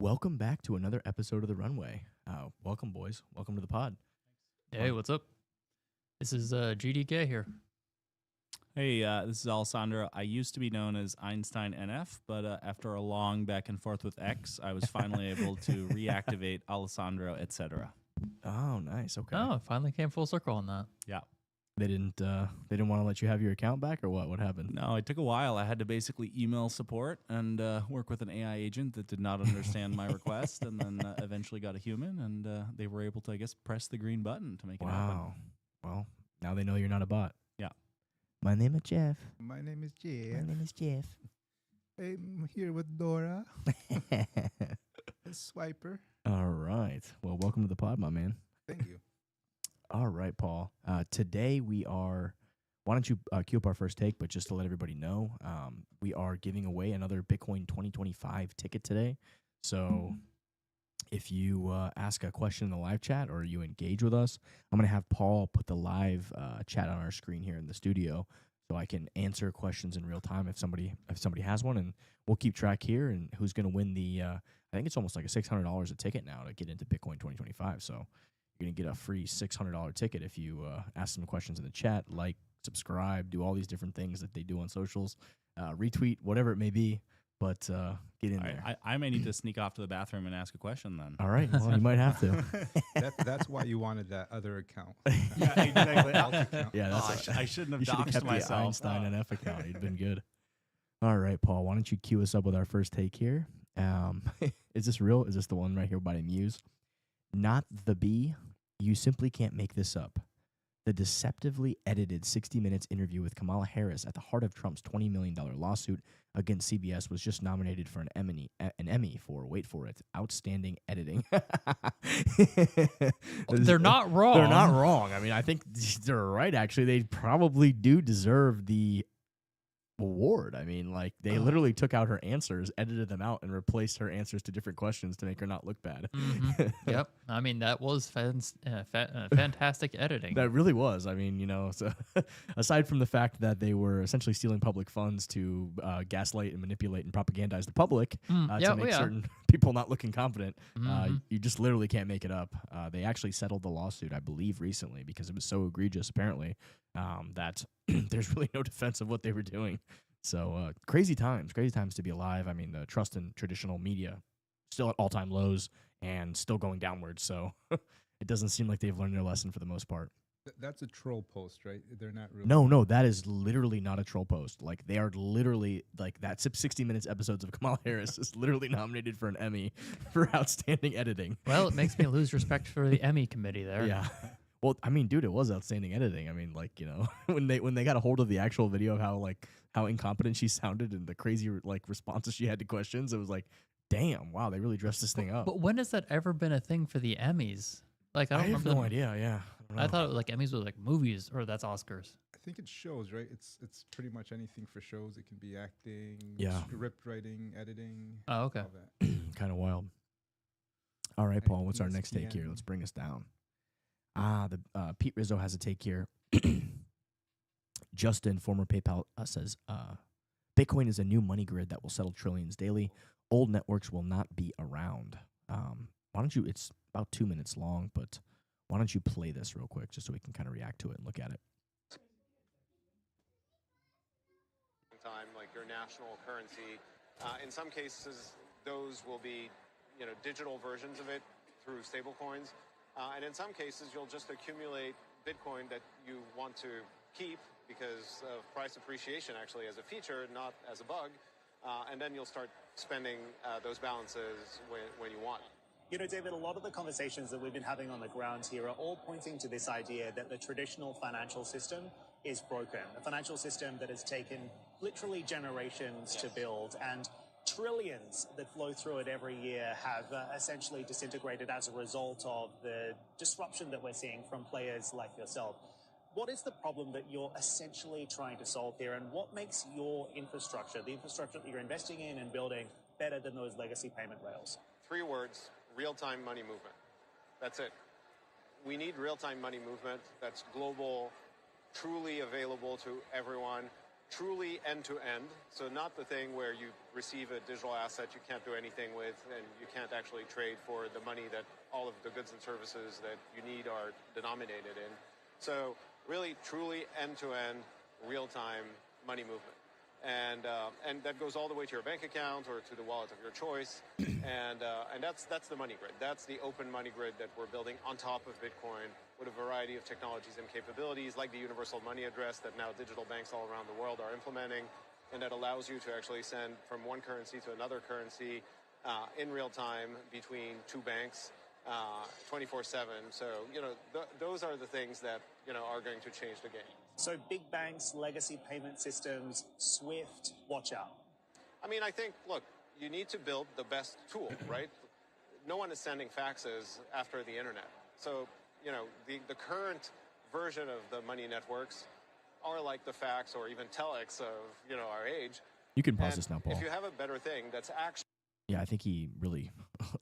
Welcome back to another episode of The Runway. Welcome, boys. Welcome to the pod. Hey, what's up? This is GDK here. Hey, this is Alessandro. I used to be known as Einstein NF, but after a long back and forth with X, I was finally able to reactivate Alessandro, etc. Oh, nice. Okay. Oh, it finally came full circle on that. Yeah. They didn't want to let you have your account back, or what? What happened? No, it took a while. I had to basically email support and work with an AI agent that did not understand my request, and then eventually got a human, and they were able to, I guess, press the green button to make it happen. Wow. Well, now they know you're not a bot. Yeah. My name is Jeff. My name is Jeff. My name is Jeff. I'm here with Dora, a swiper. All right. Well, welcome to the pod, my man. Thank you. All right, Paul. Today we are, why don't you queue up our first take, but just to let everybody know, we are giving away another Bitcoin 2025 ticket today. So if you ask a question in the live chat or you engage with us, I'm going to have Paul put the live chat on our screen here in the studio so I can answer questions in real time if somebody has one, and we'll keep track here and who's going to win the, I think it's almost like a $600 a ticket now to get into Bitcoin 2025. So you're going to get a free $600 ticket if you ask some questions in the chat, like, subscribe, do all these different things that they do on socials, retweet, whatever it may be, but get in there. I may need to sneak off to the bathroom and ask a question then. All right. Well, you might have to. That's why you wanted that other account. Yeah, exactly. Yeah, that's I shouldn't have you should have doxed kept myself. the Einstein NF account. You'd been good. All right, Paul, why don't you cue us up with our first take here? Is this real? Is this the one right here by Muse? Not the B. You simply can't make this up. The deceptively edited 60 Minutes interview with Kamala Harris at the heart of Trump's $20 million lawsuit against CBS was just nominated for an Emmy for, wait for it, outstanding editing. They're not wrong. They're not wrong. I mean, I think they're right, actually. They probably do deserve the award. I mean, like, they literally took out her answers, edited them out, and replaced her answers to different questions to make her not look bad. Yep. I mean, that was fantastic editing. That really was. I mean, you know, so aside from the fact that they were essentially stealing public funds to gaslight and manipulate and propagandize the public to make certain people not look incompetent, you just literally can't make it up. They actually settled the lawsuit, I believe, recently because it was so egregious, apparently, that there's really no defense of what they were doing. So crazy times to be alive. I mean, the trust in traditional media still at all-time lows and still going downwards. So it doesn't seem like they've learned their lesson for the most part. That's a troll post, right? They're not really. No, that is literally not a troll post. Like, they are literally, like, that 60 Minutes episodes of Kamala Harris is literally nominated for an Emmy for outstanding editing. Well, it makes me lose respect for the Emmy committee there. Yeah. Well, I mean, dude, it was outstanding editing. I mean, like, you know, when they got a hold of the actual video of how incompetent she sounded and the crazy responses she had to questions, it was like, damn, wow, they really dressed this thing up. But when has that ever been a thing for the Emmys? Like, I don't have remember. no idea. Yeah, I thought like Emmys were like movies, or that's Oscars. I think it shows, right? It's pretty much anything for shows. It can be acting, script writing, editing. Oh, okay. All that. Kind of wild. All right, Paul, what's our next take here? Let's bring us down. Pete Rizzo has a take here. Justin, former PayPal, says, Bitcoin is a new money grid that will settle trillions daily. Old networks will not be around. Why don't you, it's about 2 minutes long, but why don't you play this real quick just so we can kind of react to it and look at it. Time, like your national currency. In some cases, those will be, digital versions of it through stable coins. And in some cases, you'll just accumulate Bitcoin that you want to keep because of price appreciation, actually, as a feature, not as a bug. And then you'll start spending those balances when you want. You know, David, a lot of the conversations that we've been having on the ground here are all pointing to this idea that the traditional financial system is broken. A financial system that has taken literally generations to build, and trillions that flow through it every year have essentially disintegrated as a result of the disruption that we're seeing from players like yourself. What is the problem that you're essentially trying to solve here, and what makes your infrastructure, the infrastructure that you're investing in and building, better than those legacy payment rails? 3 words: real-time money movement. That's it. We need real-time money movement that's global, truly available to everyone. truly end-to-end. So not the thing where you receive a digital asset you can't do anything with, and you can't actually trade for the money that all of the goods and services that you need are denominated in. So really, truly end-to-end, real-time money movement. And that goes all the way to your bank account or to the wallet of your choice. And that's the money grid. That's the open money grid that we're building on top of Bitcoin with a variety of technologies and capabilities, like the universal money address that now digital banks all around the world are implementing, and that allows you to actually send from one currency to another currency in real time between two banks 24/7. So, those are the things that, are going to change the game. So big banks, legacy payment systems, SWIFT, watch out. I mean, I think, look, you need to build the best tool, right? No one is sending faxes after the internet. So, the current version of the money networks are like the fax or even telex of, our age. You can pause this now, Paul. If you have a better thing that's actually... Yeah, I think he really,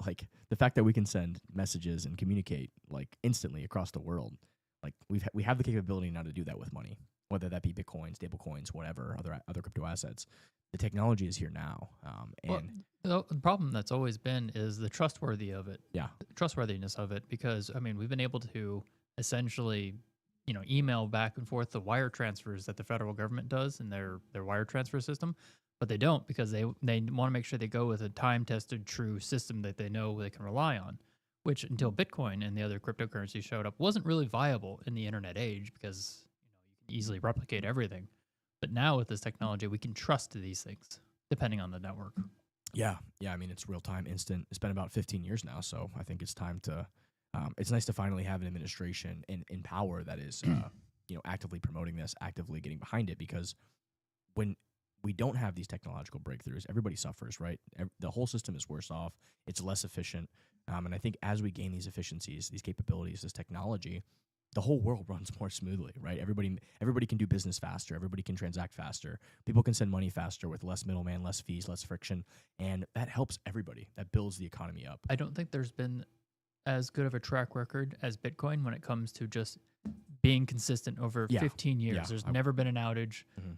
like, the fact that we can send messages and communicate, like, instantly across the world. Like, we have the capability now to do that with money, whether that be Bitcoin, stable coins, whatever, other crypto assets. The technology is here now. The problem that's always been is the trustworthiness of it, because, I mean, we've been able to essentially, email back and forth the wire transfers that the federal government does in their wire transfer system, but they don't, because they want to make sure they go with a time-tested, true system that they know they can rely on, which until Bitcoin and the other cryptocurrencies showed up wasn't really viable in the internet age, because you can easily replicate everything. But now with this technology, we can trust these things depending on the network. Yeah. I mean, it's real time, instant. It's been about 15 years now, so I think it's time to. It's nice to finally have an administration in power that is, actively promoting this, actively getting behind it, because when we don't have these technological breakthroughs, everybody suffers, right? The whole system is worse off. It's less efficient. And I think as we gain these efficiencies, these capabilities, this technology, the whole world runs more smoothly, right? Everybody can do business faster. Everybody can transact faster. People can send money faster with less middleman, less fees, less friction. And that helps everybody. That builds the economy up. I don't think there's been as good of a track record as Bitcoin when it comes to just being consistent over 15 years. Yeah. There's never been an outage. Mm-hmm.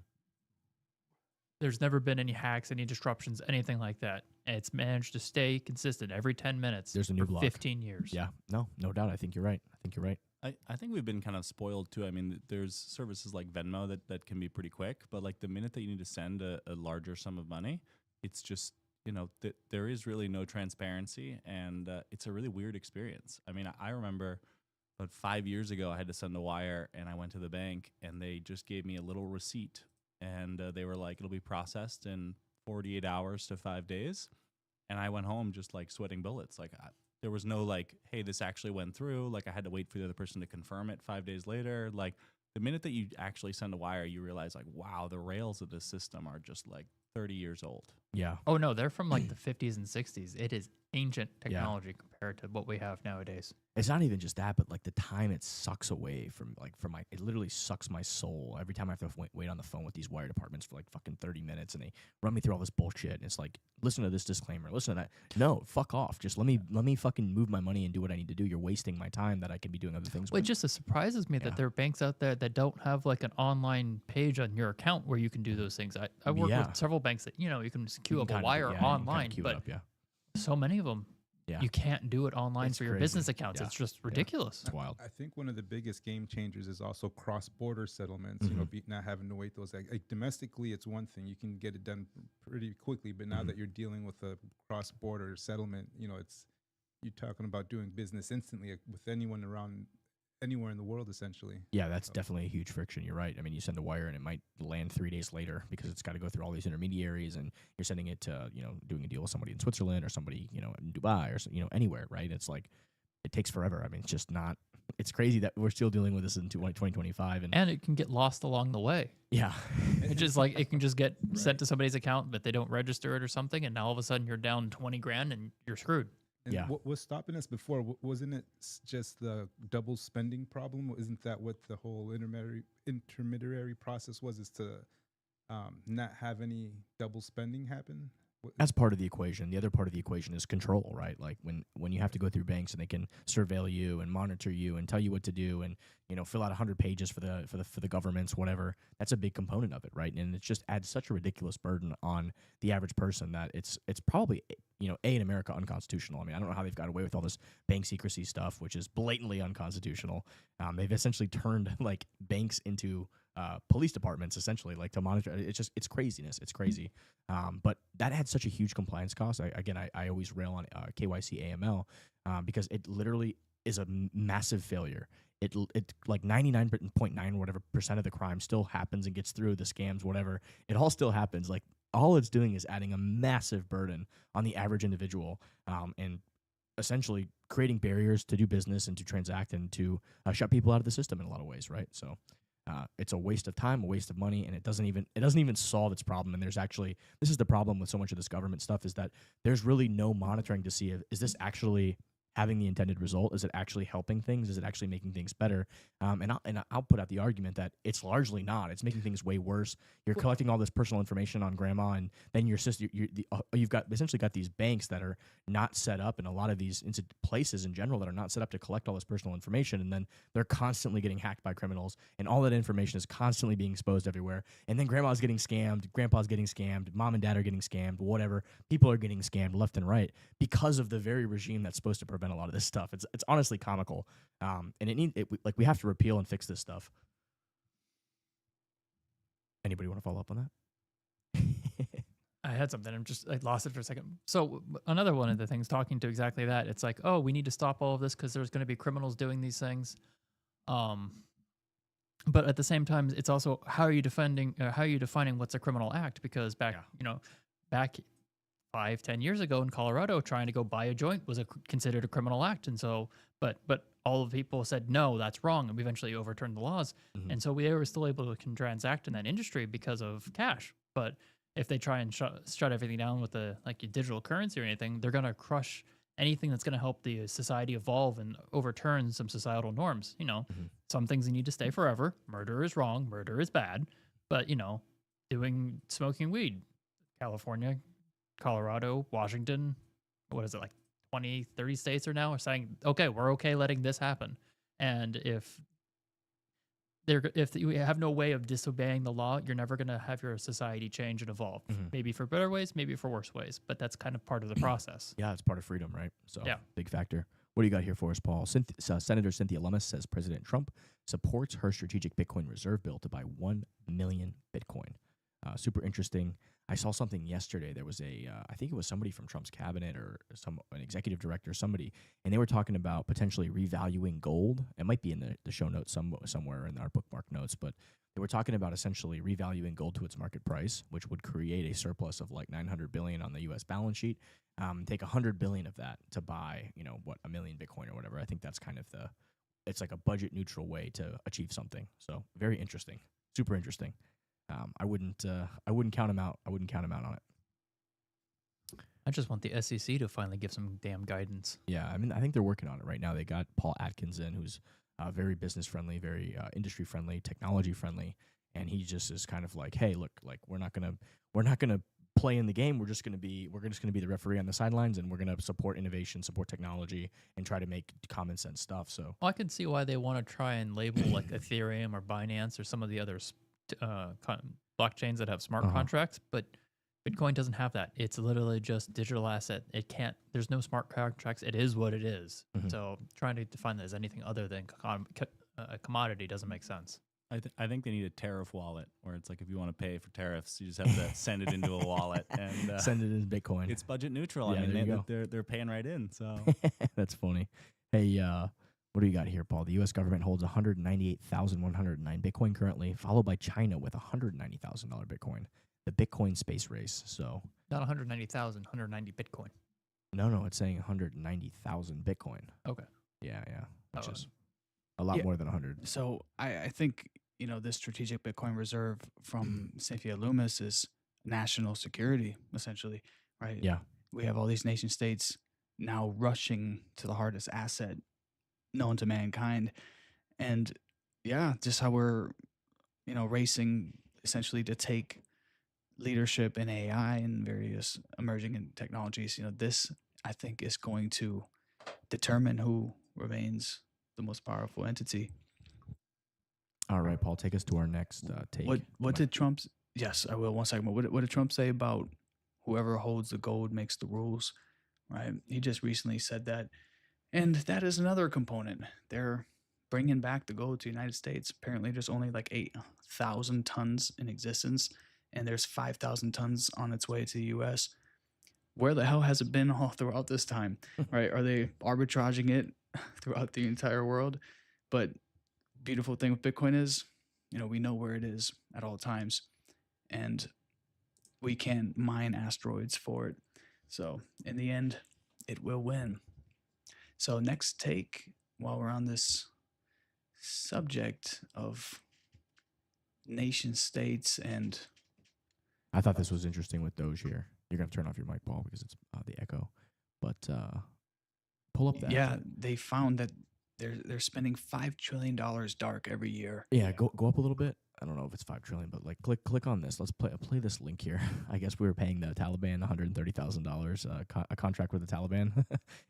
There's never been any hacks, any disruptions, anything like that. And it's managed to stay consistent every 10 minutes. There's a new block. 15 years. Yeah, no doubt. I think you're right. I think we've been kind of spoiled too. I mean, there's services like Venmo that can be pretty quick, but like the minute that you need to send a larger sum of money, it's just, there is really no transparency, and it's a really weird experience. I mean, I remember about 5 years ago, I had to send a wire, and I went to the bank, and they just gave me a little receipt, and they were like, it'll be processed in 48 hours to 5 days. And I went home just like sweating bullets. Like, there was no like, hey, this actually went through. Like, I had to wait for the other person to confirm it 5 days later. Like, the minute that you actually send a wire, you realize like, wow, the rails of this system are just like 30 years old. Yeah. Oh no, they're from like the 50s and 60s. It is ancient technology compared to what we have nowadays. It's not even just that, but like the time it sucks away from it literally sucks my soul every time I have to wait on the phone with these wire departments for like fucking 30 minutes, and they run me through all this bullshit. And it's like, listen to this disclaimer, listen to that. No, fuck off. Just let me fucking move my money and do what I need to do. You're wasting my time that I could be doing other things Well, it with. just surprises me that there are banks out there that don't have like an online page on your account where you can do those things. I work with several banks that, you can just queue up a wire online, but so many of them, you can't do it online for your business accounts. It's just ridiculous. It's wild. I think one of the biggest game changers is also cross-border settlements. Not having to wait those. Like domestically, it's one thing, you can get it done pretty quickly. But now that you're dealing with a cross-border settlement, it's you're talking about doing business instantly with anyone around anywhere in the world, essentially. Yeah, that's definitely a huge friction. You're right. I mean, you send a wire and it might land 3 days later because it's got to go through all these intermediaries, and you're sending it to, doing a deal with somebody in Switzerland or somebody, in Dubai or, anywhere, right? It's like, it takes forever. I mean, it's just not, it's crazy that we're still dealing with this in 2025. And it can get lost along the way. Yeah. It's just like, it can just get sent to somebody's account, but they don't register it or something. And now all of a sudden you're down 20 grand and you're screwed. And what was stopping us before? Wasn't it just the double spending problem? Isn't that what the whole intermediary process was? Is to not have any double spending happen? That's part of the equation. The other part of the equation is control, right? Like when you have to go through banks and they can surveil you and monitor you and tell you what to do and fill out 100 pages for the governments, whatever. That's a big component of it, right? And it just adds such a ridiculous burden on the average person that it's probably in America unconstitutional. I mean, I don't know how they've got away with all this bank secrecy stuff, which is blatantly unconstitutional. They've essentially turned like banks into police departments, essentially, like to monitor. It's craziness. It's crazy. But that had such a huge compliance cost. I always rail on KYC AML because it literally is a massive failure. It like 99.9 whatever percent of the crime still happens and gets through, the scams, whatever. It all still happens. Like all it's doing is adding a massive burden on the average individual, and essentially creating barriers to do business and to transact and to shut people out of the system in a lot of ways, right? So it's a waste of time, a waste of money, and it doesn't even solve its problem. And this is the problem with so much of this government stuff, is that there's really no monitoring to see is this actually having the intended result? Is it actually helping things? Is it actually making things better? And I'll put out the argument that it's largely not. It's making things way worse. You're collecting all this personal information on grandma, and then your sister. You've got essentially got these banks that are not set up, and a lot of these places in general that are not set up to collect all this personal information, and then they're constantly getting hacked by criminals, and all that information is constantly being exposed everywhere. And then grandma's getting scammed, grandpa's getting scammed, mom and dad are getting scammed, whatever. People are getting scammed left and right because of the very regime that's supposed to prevent a lot of this stuff. It's honestly comical, and we have to repeal and fix this stuff. Anybody want to follow up on that? I had something. I lost it for a second. So another one of the things talking to exactly that, it's like, oh, we need to stop all of this because there's going to be criminals doing these things. But at the same time, it's also how are you defining what's a criminal act? Because back 5-10 years ago in Colorado, trying to go buy a joint was considered a criminal act. And so, but all of the people said, no, that's wrong. And we eventually overturned the laws. Mm-hmm. And so we were still able to transact in that industry because of cash. But if they try and shut everything down with your digital currency or anything, they're going to crush anything that's going to help the society evolve and overturn some societal norms. Mm-hmm. Some things need to stay forever. Murder is wrong. Murder is bad. But, smoking weed, California, Colorado, Washington, what is it, like 20, 30 states are now saying, okay, we're okay letting this happen. And if you have no way of disobeying the law, you're never going to have your society change and evolve. Mm-hmm. Maybe for better ways, maybe for worse ways, but that's kind of part of the process. Yeah, it's part of freedom, right? So big factor. What do you got here for us, Paul? Senator Cynthia Lummis says President Trump supports her strategic Bitcoin reserve bill to buy 1 million Bitcoin. Super interesting. I saw something yesterday. There was I think it was somebody from Trump's cabinet or an executive director, somebody, and they were talking about potentially revaluing gold. It might be in the show notes somewhere in our bookmark notes, but they were talking about essentially revaluing gold to its market price, which would create a surplus of like $900 billion on the U.S. balance sheet. Take $100 billion of that to buy, 1 million Bitcoin or whatever. I think that's kind of it's like a budget neutral way to achieve something. So very interesting, super interesting. I wouldn't count him out. I wouldn't count him out on it. I just want the SEC to finally give some damn guidance. Yeah, I mean, I think they're working on it right now. They got Paul Atkins in, who's very business friendly, very industry friendly, technology friendly, and he just is kind of like, hey, look, like we're not gonna play in the game. We're just gonna be the referee on the sidelines, and we're gonna support innovation, support technology, and try to make common sense stuff. So, I can see why they want to try and label like Ethereum or Binance or some of the others. Blockchains that have smart contracts, but Bitcoin doesn't have that. It's literally just digital asset. There's no smart contracts. It is what it is. Mm-hmm. So trying to define that as anything other than a commodity doesn't make sense. I think they need a tariff wallet where it's like if you want to pay for tariffs, you just have to send it into a wallet and send it in Bitcoin. It's budget neutral. Yeah, I mean, they're paying right in. So that's funny. Hey, what do you got here, Paul? The U.S. government holds 198,109 Bitcoin currently, followed by China with $190,000 Bitcoin. The Bitcoin space race. So not 190,000, 190 Bitcoin. No, it's saying 190,000 Bitcoin. Okay. Yeah, which is a lot more than 100. So I think this strategic Bitcoin reserve from Cynthia Lummis is national security, essentially, right? Yeah. We have all these nation states now rushing to the hardest asset known to mankind, and just how we're racing essentially to take leadership in AI and various emerging technologies, this I think is going to determine who remains the most powerful entity. All right, Paul, take us to our next take. What did Trump's? Yes, I will. One second. What did Trump say about whoever holds the gold makes the rules? Right. He just recently said that, and that is another component. They're bringing back the gold to the United States. Apparently, there's only like 8,000 tons in existence, and there's 5,000 tons on its way to the U.S. Where the hell has it been all throughout this time? Right? Are they arbitraging it throughout the entire world? But beautiful thing with Bitcoin is, we know where it is at all times, and we can mine asteroids for it. So in the end, it will win. So next take, while we're on this subject of nation states, and I thought this was interesting with Doge here. You're gonna turn off your mic, Paul, because it's the echo. But pull up that. Yeah, they found that they're spending $5 trillion dark every year. Yeah, go up a little bit. I don't know if it's 5 trillion, but like click on this. Let's play this link here. I guess we were paying the Taliban $130,000 a contract with the Taliban,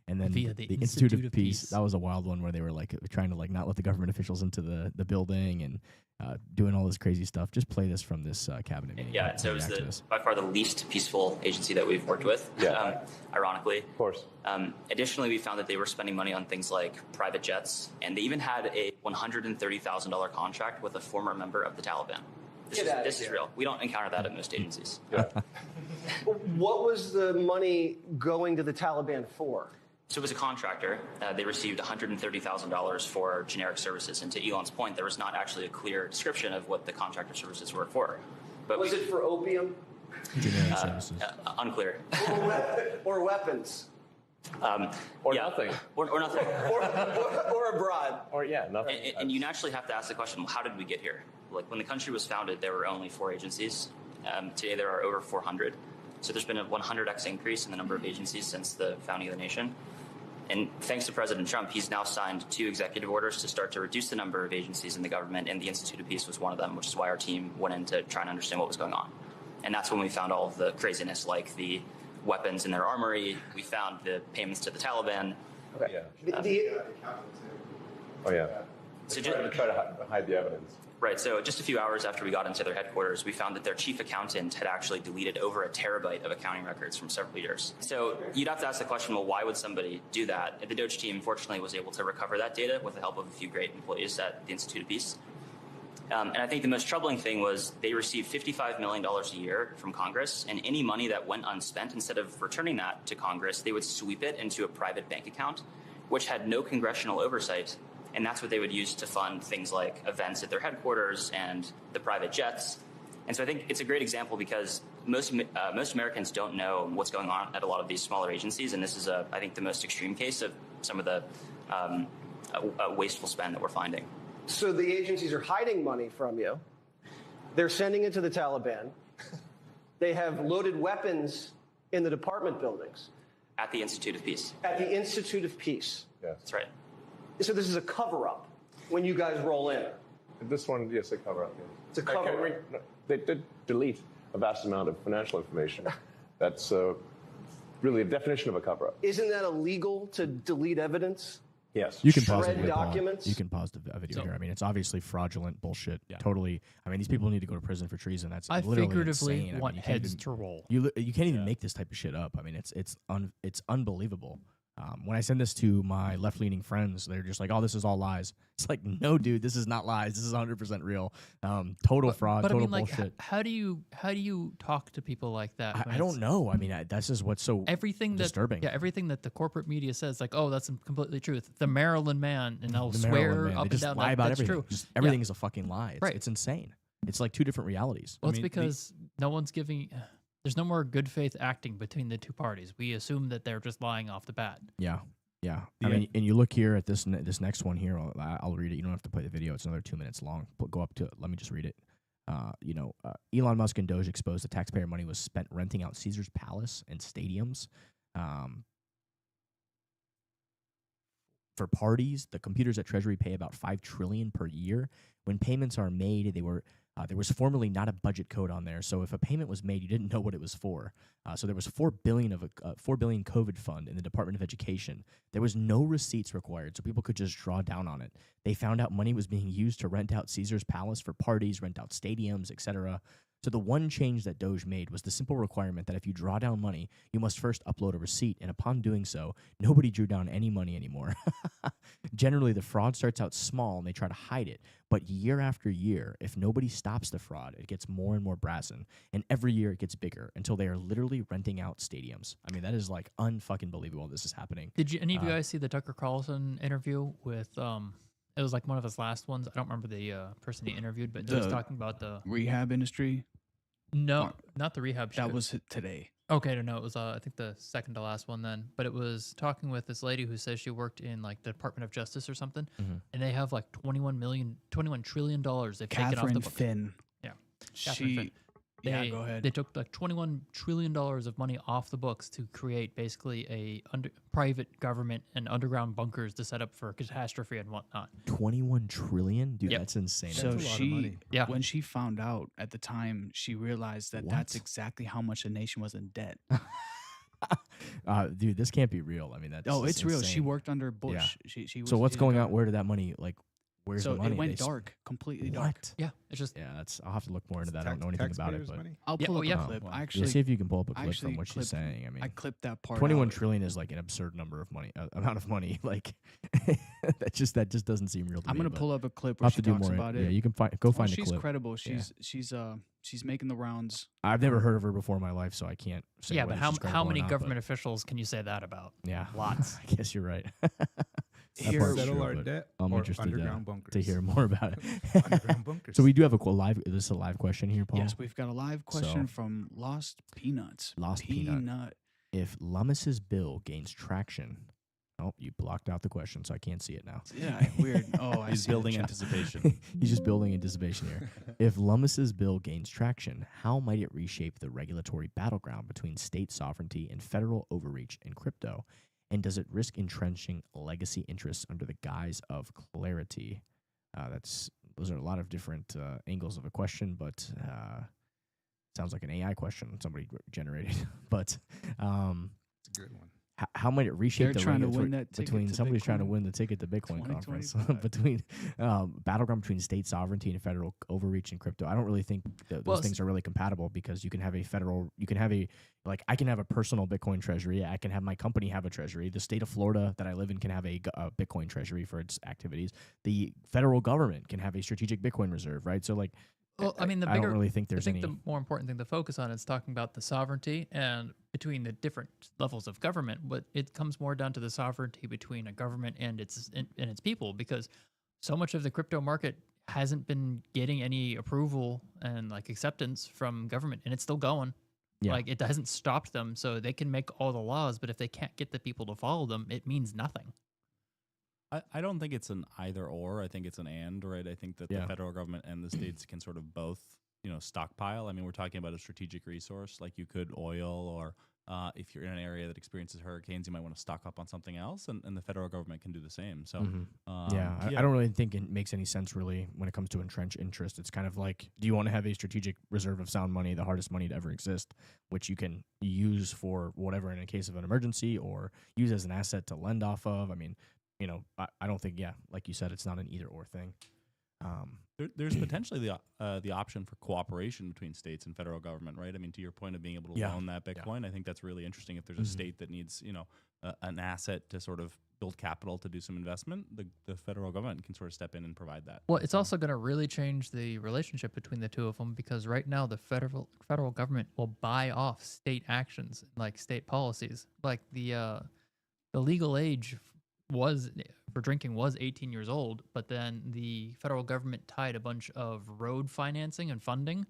and then Via the the Institute of Peace. That was a wild one where they were like trying to like not let the government officials into the building and doing all this crazy stuff. Just play this from this cabinet meeting. Yeah, so it was by far the least peaceful agency that we've worked with. Yeah. Ironically, of course. Additionally, we found that they were spending money on things like private jets, and they even had a $130,000 contract with a former member of the Taliban. This is real. We don't encounter that at most agencies. Yeah. What was the money going to the Taliban for? So it was a contractor. They received $130,000 for generic services. And to Elon's point, there was not actually a clear description of what the contractor services were for. But was it for opium? Generic services. Unclear. Or weapons? Or nothing. Or nothing. or abroad. Or, yeah, nothing. And you naturally have to ask the question, well, how did we get here? Like, when the country was founded, there were only 4 agencies. Today, there are over 400. So there's been a 100x increase in the number of agencies since the founding of the nation. And thanks to President Trump, he's now signed 2 executive orders to start to reduce the number of agencies in the government, and the Institute of Peace was one of them, which is why our team went in to try and understand what was going on. And that's when we found all of the craziness, like the weapons in their armory. We found the payments to the Taliban. Okay. Yeah. Oh, yeah. So try to hide the evidence. Right. So just a few hours after we got into their headquarters, we found that their chief accountant had actually deleted over 1 terabyte of accounting records from several years. So you'd have to ask the question, well, why would somebody do that? The DOGE team, fortunately, was able to recover that data with the help of a few great employees at the Institute of Peace. And I think the most troubling thing was they received $55 million a year from Congress, and any money that went unspent, instead of returning that to Congress, they would sweep it into a private bank account, which had no congressional oversight. And that's what they would use to fund things like events at their headquarters and the private jets. And so I think it's a great example because most Americans don't know what's going on at a lot of these smaller agencies. And this is, I think, the most extreme case of some of the wasteful spend that we're finding. So the agencies are hiding money from you. They're sending it to the Taliban. They have loaded weapons in the department buildings. At the Institute of Peace. At the Institute of Peace. Yes. That's right. So this is a cover-up when you guys roll in. This one, yes, a cover-up. Yes. It's a cover-up. They did delete a vast amount of financial information. That's really a definition of a cover-up. Isn't that illegal to delete evidence? Yes. You can pause Shred the documents? You can pause the video here. I mean, it's obviously fraudulent bullshit. Yeah. Totally. I mean, these people need to go to prison for treason. That's I literally figuratively insane. want heads to roll. You can't even make this type of shit up. I mean, it's unbelievable. When I send this to my left-leaning friends, they're just like, "Oh, this is all lies." It's like, no, dude, this is not lies. This is 100% real. Total fraud. But total I mean, like, bullshit. how do you talk to people like that? I don't know. I mean, that's just what's so disturbing. Everything that the corporate media says, like, oh, that's completely truth. The Maryland man, and they'll swear up and down lie that about that's everything. true. Just everything is a fucking lie. It's insane. It's like 2 different realities. Well, it's because no one's giving. There's no more good faith acting between the 2 parties. We assume that they're just lying off the bat. Yeah. Yeah. I mean, and you look here at this next one here. I'll read it. You don't have to play the video. It's another 2 minutes long. Go up to it. Let me just read it. Elon Musk and Doge exposed that taxpayer money was spent renting out Caesar's Palace and stadiums for parties. The computers at Treasury pay about $5 trillion per year. When payments are made, they were There was formerly not a budget code on there, so if a payment was made, you didn't know what it was for. So there was $4 billion of a $4 billion COVID fund in the Department of Education. There was no receipts required, so people could just draw down on it. They found out money was being used to rent out Caesar's Palace for parties, rent out stadiums, etc. So the one change that DOGE made was the simple requirement that if you draw down money, you must first upload a receipt, and upon doing so, nobody drew down any money anymore. Generally, the fraud starts out small, and they try to hide it. But year after year, if nobody stops the fraud, it gets more and more brazen. And every year it gets bigger until they are literally renting out stadiums. I mean, that is like unfucking believable this is happening. Did any of you guys see the Tucker Carlson interview with, it was like one of his last ones. I don't remember the person he interviewed, but he was talking about the rehab industry. No, not the rehab. That was today. Okay, no, it was I think the second to last one then. But it was talking with this lady who says she worked in like the Department of Justice or something, and they have like $21 trillion they've taken off the books. Finn. Yeah, Finn. Go ahead. They took like $21 trillion of money off the books to create basically a private government and underground bunkers to set up for catastrophe and whatnot. 21 trillion? Dude, that's insane. So That's a lot of money. when she found out at the time, she realized that that's exactly how much the nation was in debt. Dude, this can't be real. I mean, that's it's real. insane. She worked under Bush. Yeah. She was So what's going on? Where did that money, like, where's so the money? it went dark, completely dark. What? Yeah, it's just I'll have to look more into that. I don't know anything about it, but I'll pull up a yeah. clip. wow. I Yeah, actually see if you can pull up a clip actually from what she's saying. I mean, I clipped that part. 21 out. trillion is like an absurd number of money, amount of money. Like that just doesn't seem real to I'm me. gonna but pull up a clip I'll where have she to do talks more. about it. Yeah, you can find a She's clip. credible. She's making the rounds. I've never heard of her before in my life, so I can't say. yeah. But whether she's how credible or many not, government officials can you say that about? Yeah, Lots. I guess you're right. That Here- part's Settle true, our but debt I'm or interested underground bunkers. to hear more about it. Underground bunkers. So we do have a live. Is this a live question here, Paul? Yes, we've got a live question So- from Lost Peanuts. Lost Peanut. If Lummis's bill gains traction, oh, you blocked out the question, so I can't see it now. Yeah, weird. Oh, I He's see the building chat. anticipation. He's just building anticipation here. If Lummis's bill gains traction, how might it reshape the regulatory battleground between state sovereignty and federal overreach in crypto? And does it risk entrenching legacy interests under the guise of clarity? Those are a lot of different angles of a question, but sounds like an AI question somebody generated. But It's a good one. how might it reshape They're the trying to regulatory win that ticket between to somebody's trying to Bitcoin win the ticket to Bitcoin conference 2025. between battleground between state sovereignty and federal overreach in crypto? I don't really think those Well, things are really compatible because you can have I can have a personal Bitcoin treasury. I can have my company have a treasury. The state of Florida that I live in can have a Bitcoin treasury for its activities. The federal government can have a strategic Bitcoin reserve, right? So like, Well, I mean, I don't really think there's any. the more important thing to focus on is talking about the sovereignty and between the different levels of government. But it comes more down to the sovereignty between a government and its people, because so much of the crypto market hasn't been getting any approval and like acceptance from government, and it's still going. Yeah. Like it hasn't stopped them, so they can make all the laws, but if they can't get the people to follow them, it means nothing. I don't think it's an either or. I think it's an and, right? I think that the federal government and the states can sort of both, stockpile. I mean, we're talking about a strategic resource. Like you could oil, or if you're in an area that experiences hurricanes, you might want to stock up on something else, and the federal government can do the same. So, I don't really think it makes any sense really when it comes to entrenched interest. It's kind of like, do you want to have a strategic reserve of sound money, the hardest money to ever exist, which you can use for whatever in a case of an emergency or use as an asset to lend off of? I mean, I don't think, like you said, it's not an either or thing. There's potentially the option for cooperation between states and federal government, right? I mean, to your point of being able to loan that Bitcoin, I think that's really interesting. If there's a state that needs, an asset to sort of build capital to do some investment, the federal government can sort of step in and provide that. Well, it's also going to really change the relationship between the two of them, because right now the federal government will buy off state actions, like state policies, like the legal age for drinking was 18 years old, but then the federal government tied a bunch of road financing and funding.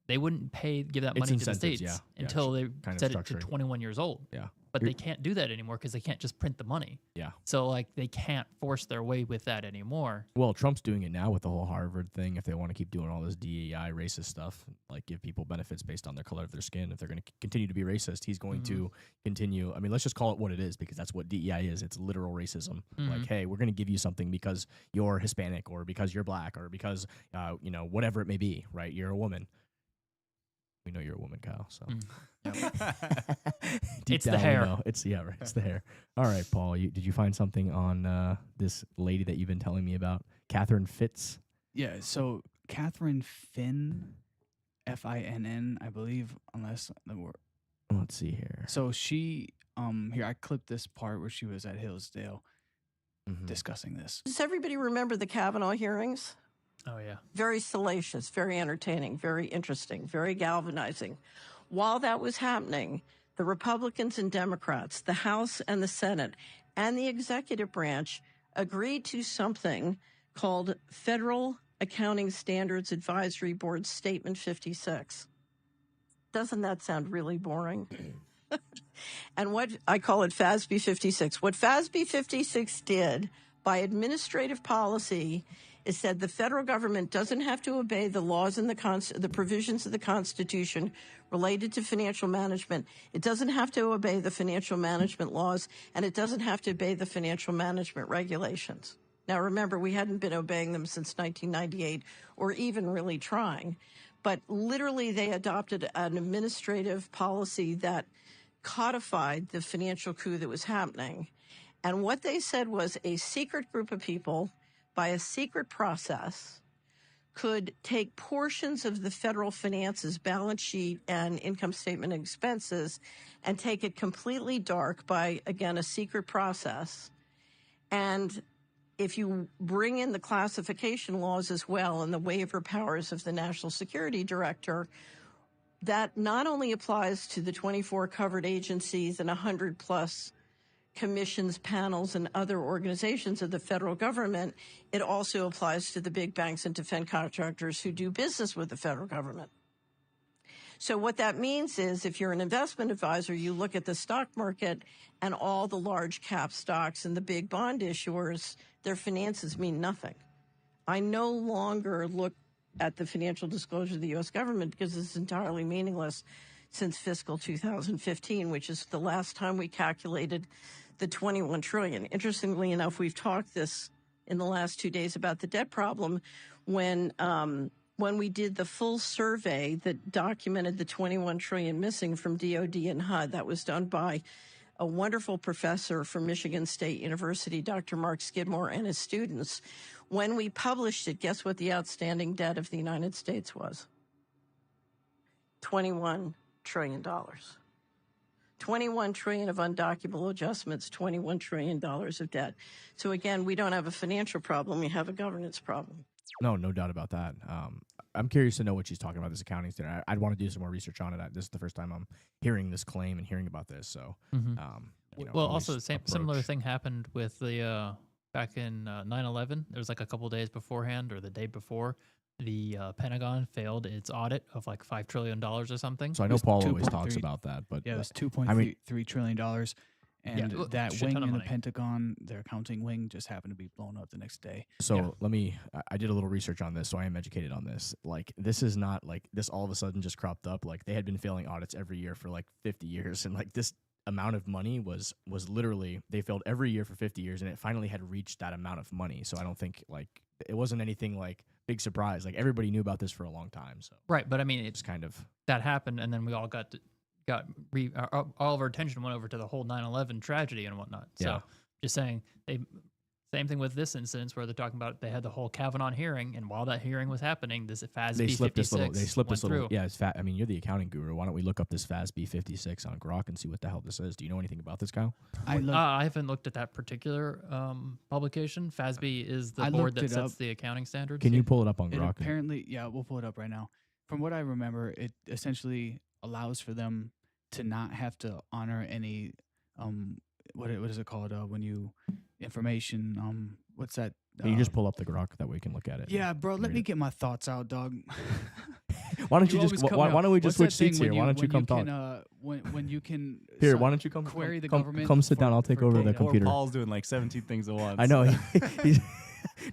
They wouldn't give that money to the states until they set it to 21 years old. Yeah. but they can't do that anymore because they can't just print the money. Yeah. So like they can't force their way with that anymore. Well, Trump's doing it now with the whole Harvard thing. If they want to keep doing all this DEI racist stuff, like give people benefits based on their color of their skin, if they're going to continue to be racist, he's going to continue. I mean, let's just call it what it is, because that's what DEI is. It's literal racism. Like, hey, we're going to give you something because you're Hispanic or because you're black or because, whatever it may be, right? You're a woman. We know you're a woman, Kyle. So It's the hair. It's right. It's the hair. All right, Paul. Did you find something on this lady that you've been telling me about, Catherine Fitz? Yeah. So Catherine Finn, Finn, I believe, unless the word. Let's see here. So she, here I clipped this part where she was at Hillsdale discussing this. Does everybody remember the Kavanaugh hearings? Oh, yeah. Very salacious, very entertaining, very interesting, very galvanizing. While that was happening, the Republicans and Democrats, the House and the Senate, and the executive branch agreed to something called Federal Accounting Standards Advisory Board Statement 56. Doesn't that sound really boring? And what I call it FASB 56. What FASB 56 did by administrative policy is said the federal government doesn't have to obey the laws and the provisions of the Constitution related to financial management. It doesn't have to obey the financial management laws, and it doesn't have to obey the financial management regulations. Now, remember, we hadn't been obeying them since 1998 or even really trying. But literally, they adopted an administrative policy that codified the financial coup that was happening. And what they said was a secret group of people, by a secret process, could take portions of the federal finances, balance sheet and income statement expenses, and take it completely dark by, again, a secret process. And if you bring in the classification laws as well and the waiver powers of the National Security Director, that not only applies to the 24 covered agencies and 100 plus commissions, panels, and other organizations of the federal government, it also applies to the big banks and defense contractors who do business with the federal government. So what that means is if you're an investment advisor, you look at the stock market and all the large cap stocks and the big bond issuers, their finances mean nothing. I no longer look at the financial disclosure of the U.S. government because it's entirely meaningless since fiscal 2015, which is the last time we calculated the 21 trillion. Interestingly enough, we've talked this in the last 2 days about the debt problem when we did the full survey that documented the 21 trillion missing from DOD and HUD. That was done by a wonderful professor from Michigan State University, Dr. Mark Skidmore, and his students. When we published it, guess what the outstanding debt of the United States was? $21 trillion. 21 trillion of undocumentable adjustments, $21 trillion of debt. So again, we don't have a financial problem, we have a governance problem. No doubt about that. I'm curious to know what she's talking about, this accounting standard. I'd want to do some more research on it. This is the first time I'm hearing this claim and hearing about this. So, well, also the similar thing happened with the back in 9/11. There was like a couple of days beforehand or the day before. The Pentagon failed its audit of like $5 trillion or something. So I know Paul always talks about that, but yeah, it was $2.3 trillion. And that wing in the Pentagon, their accounting wing, just happened to be blown up the next day. So I did a little research on this, so I am educated on this. Like, this is not like this all of a sudden just cropped up. Like, they had been failing audits every year for like 50 years. And like this amount of money was literally, they failed every year for 50 years, and it finally had reached that amount of money. So I don't think like it wasn't anything like big surprise. Like, everybody knew about this for a long time. So right, but I mean, it's kind of that happened, and then we all all of our attention went over to the whole 9/11 tragedy and whatnot. So just saying, same thing with this instance where they're talking about they had the whole Kavanaugh hearing, and while that hearing was happening, this FASB 56 went through. Yeah, it's I mean, you're the accounting guru. Why don't we look up this FASB 56 on Grok and see what the hell this is? Do you know anything about this, Kyle? I haven't looked at that particular publication. FASB is the board that sets the accounting standards. Can you pull it up on Grok? Apparently, yeah, we'll pull it up right now. From what I remember, it essentially allows for them to not have to honor any what is it called when you information what's that? Can you just pull up the Grok that way we can look at it? Yeah, bro. Let me get my thoughts out, dog. Why don't you always just? cut me Why off. don't we just What's switch that seats thing here? Why don't you come talk? When you can Here, why don't you come query the come, government? Come sit down. I'll take over the Poor computer. Paul's doing like 17 things at once. I know.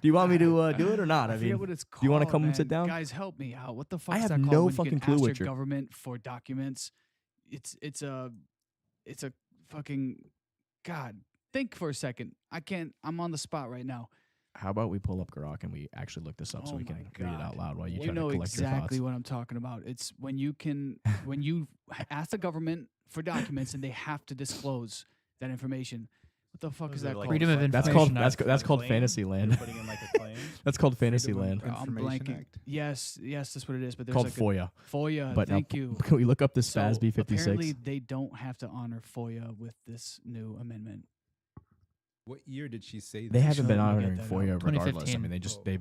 Do you want me to do it or not? I forget what it's called. do you want to come man. and sit down? Guys, help me out. What the fuck I is have that called? no when fucking you can clue ask what your you're- government for documents. It's a fucking God. Think for a second. I can't. I'm on the spot right now. How about we pull up Grok and we actually look this up so Oh we can my read it God. out loud while you We try to know collect your exactly thoughts. what I'm talking about. It's when you ask the government for documents and they have to disclose that information. What the fuck is that called? Freedom of That's information. called that's called claim? Fantasyland. You're putting in like a claim. That's called Freedom Fantasyland. of I'm Information blanking. Act. Yes, that's what it is. But there's Called like FOIA. FOIA. But now, Thank you. can we look up this So FASB 56? apparently they don't have to honor FOIA with this new amendment. What year did she say They that? haven't been Let me honoring get that FOIA up. regardless. I 2015. mean, they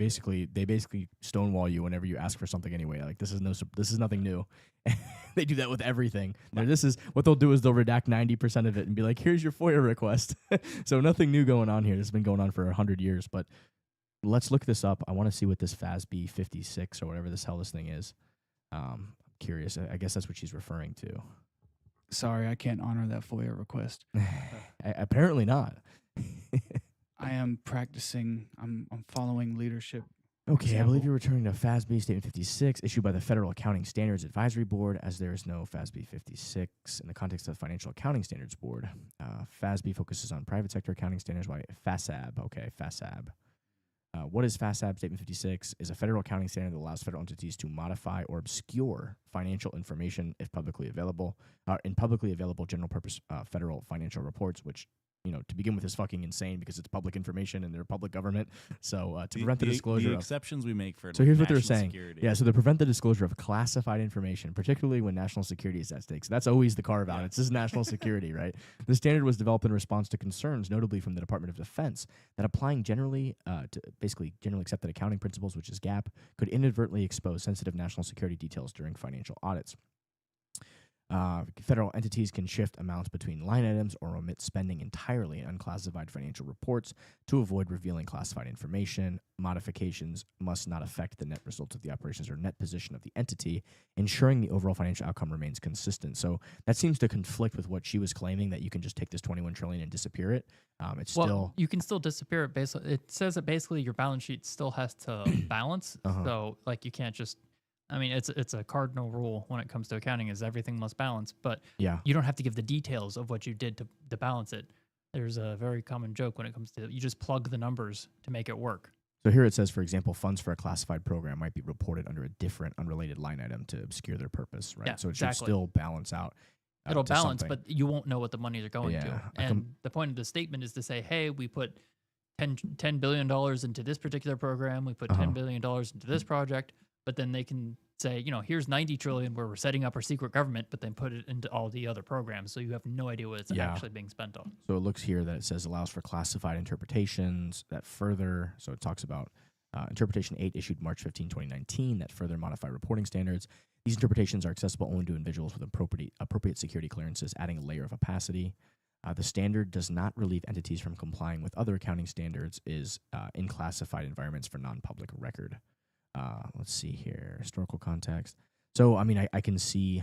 Oh. basically stonewall you whenever you ask for something anyway. Like this is nothing new. They do that with everything. This is what they'll do is they'll redact 90% of it and be like, "Here's your FOIA request." So nothing new going on here. This has been going on for 100 years. But let's look this up. I want to see what this FASB 56 or whatever this thing is. I'm curious. I guess that's what she's referring to. Sorry, I can't honor that FOIA request. Apparently not. I am practicing. I'm following leadership. Okay, I believe example. you're returning to FASB Statement 56, issued by the Federal Accounting Standards Advisory Board, as there is no FASB 56 in the context of the Financial Accounting Standards Board. FASB focuses on private sector accounting standards, while FASAB, FASAB. What is FASAB Statement 56? Is a federal accounting standard that allows federal entities to modify or obscure financial information if publicly available, in publicly available general purpose federal financial reports, which, to begin with is fucking insane because it's public information and they're a public government. So to prevent the disclosure the of exceptions we make for So here's what they're national saying. security. Yeah, so to prevent the disclosure of classified information, particularly when national security is at stake. So that's always the carve out. Yeah. It's just national security, right? The standard was developed in response to concerns, notably from the Department of Defense, that applying generally accepted accounting principles, which is GAAP, could inadvertently expose sensitive national security details during financial audits. Federal entities can shift amounts between line items or omit spending entirely in unclassified financial reports to avoid revealing classified information. Modifications must not affect the net results of the operations or net position of the entity, ensuring the overall financial outcome remains consistent. So that seems to conflict with what she was claiming, that you can just take this $21 trillion and disappear it. You can still disappear it. Basically, it says that basically your balance sheet still has to balance. So like you can't just. I mean, it's a cardinal rule when it comes to accounting is everything must balance, but you don't have to give the details of what you did to balance it. There's a very common joke when it comes to you just plug the numbers to make it work. So here it says, for example, funds for a classified program might be reported under a different unrelated line item to obscure their purpose, right? Yeah, so it exactly. should still balance out. It'll to balance, something. but you won't know what the monies are going Yeah, to. And the point of the statement is to say, hey, we put $10 billion into this particular program. We put $10 billion into this project. But then they can say, here's 90 trillion where we're setting up our secret government, but then put it into all the other programs. So you have no idea what it's actually being spent on. So it looks here that it says allows for classified interpretations that further, so it talks about Interpretation 8 issued March 15, 2019 that further modify reporting standards. These interpretations are accessible only to individuals with appropriate security clearances, adding a layer of opacity. The standard does not relieve entities from complying with other accounting standards in classified environments for non-public record. Let's see here, historical context. So, I mean, I can see,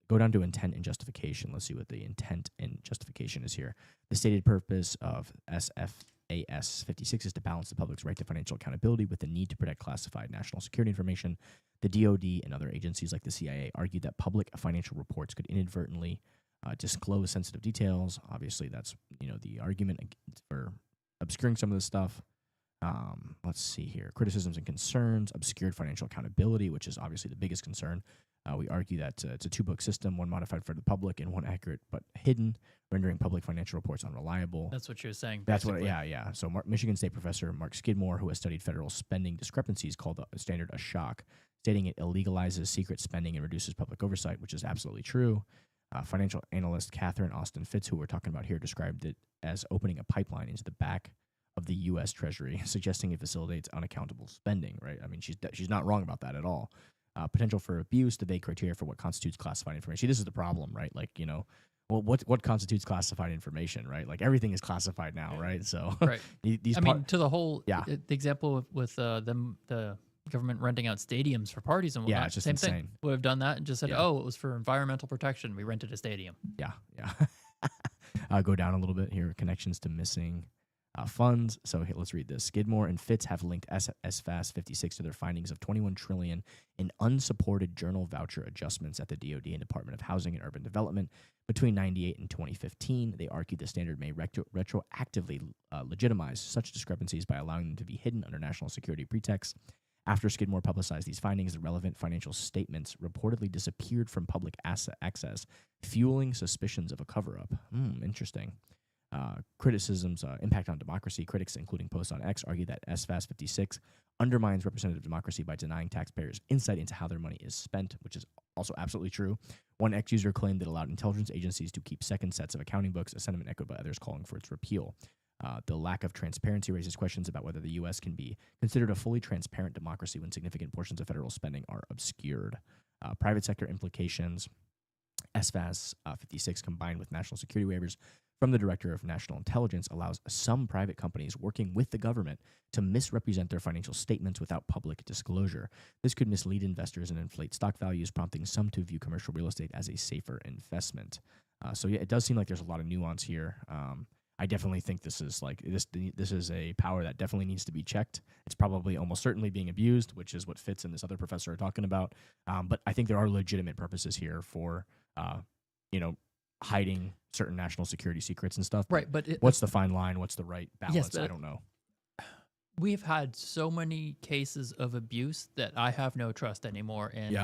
go down to intent and justification. Let's see what the intent and justification is here. The stated purpose of SFAS 56 is to balance the public's right to financial accountability with the need to protect classified national security information. The DOD and other agencies like the CIA argued that public financial reports could inadvertently disclose sensitive details. Obviously, that's, the argument for obscuring some of this stuff. Let's see here. Criticisms and concerns, obscured financial accountability, which is obviously the biggest concern. We argue that it's a two-book system, one modified for the public and one accurate but hidden, rendering public financial reports unreliable. That's what you're saying. That's basically. yeah. So Michigan State professor Mark Skidmore, who has studied federal spending discrepancies, called the standard a shock, stating it illegalizes secret spending and reduces public oversight, which is absolutely true. Financial analyst Catherine Austin Fitz, who we're talking about here, described it as opening a pipeline into the back of the U.S. Treasury, suggesting it facilitates unaccountable spending, right? I mean, she's not wrong about that at all. Potential for abuse, the vague criteria for what constitutes classified information. See, this is the problem, right? Like, well, what constitutes classified information, right? Like, everything is classified now, right? So, right. these to the whole, yeah. The example with the government renting out stadiums for parties and whatnot. Yeah, it's just Same insane. thing. Would have done that and just said, oh, it was for environmental protection. We rented a stadium. Yeah. Go down a little bit here. Connections to missing funds. So here, let's read this. Skidmore and Fitz have linked SFAS 56 to their findings of $21 trillion in unsupported journal voucher adjustments at the DOD and Department of Housing and Urban Development between 1998 and 2015. They argue the standard may retroactively legitimize such discrepancies by allowing them to be hidden under national security pretexts. After Skidmore publicized these findings, the relevant financial statements reportedly disappeared from public access, fueling suspicions of a cover-up. Interesting. Criticism's impact on democracy. Critics, including posts on X, argue that SFAS 56 undermines representative democracy by denying taxpayers insight into how their money is spent, which is also absolutely true. One X user claimed it allowed intelligence agencies to keep second sets of accounting books, a sentiment echoed by others calling for its repeal. The lack of transparency raises questions about whether the U.S. can be considered a fully transparent democracy when significant portions of federal spending are obscured. Private sector implications. SFAS 56 combined with national security waivers from the Director of National Intelligence allows some private companies working with the government to misrepresent their financial statements without public disclosure. This could mislead investors and inflate stock values, prompting some to view commercial real estate as a safer investment. So yeah, it does seem like there's a lot of nuance here. I definitely think this is a power that definitely needs to be checked. It's probably almost certainly being abused, which is what Fitz and this other professor are talking about. But I think there are legitimate purposes here for, hiding certain national security secrets and stuff. Right, but what's the fine line? What's the right balance? Yes, I don't know. We've had so many cases of abuse that I have no trust anymore. And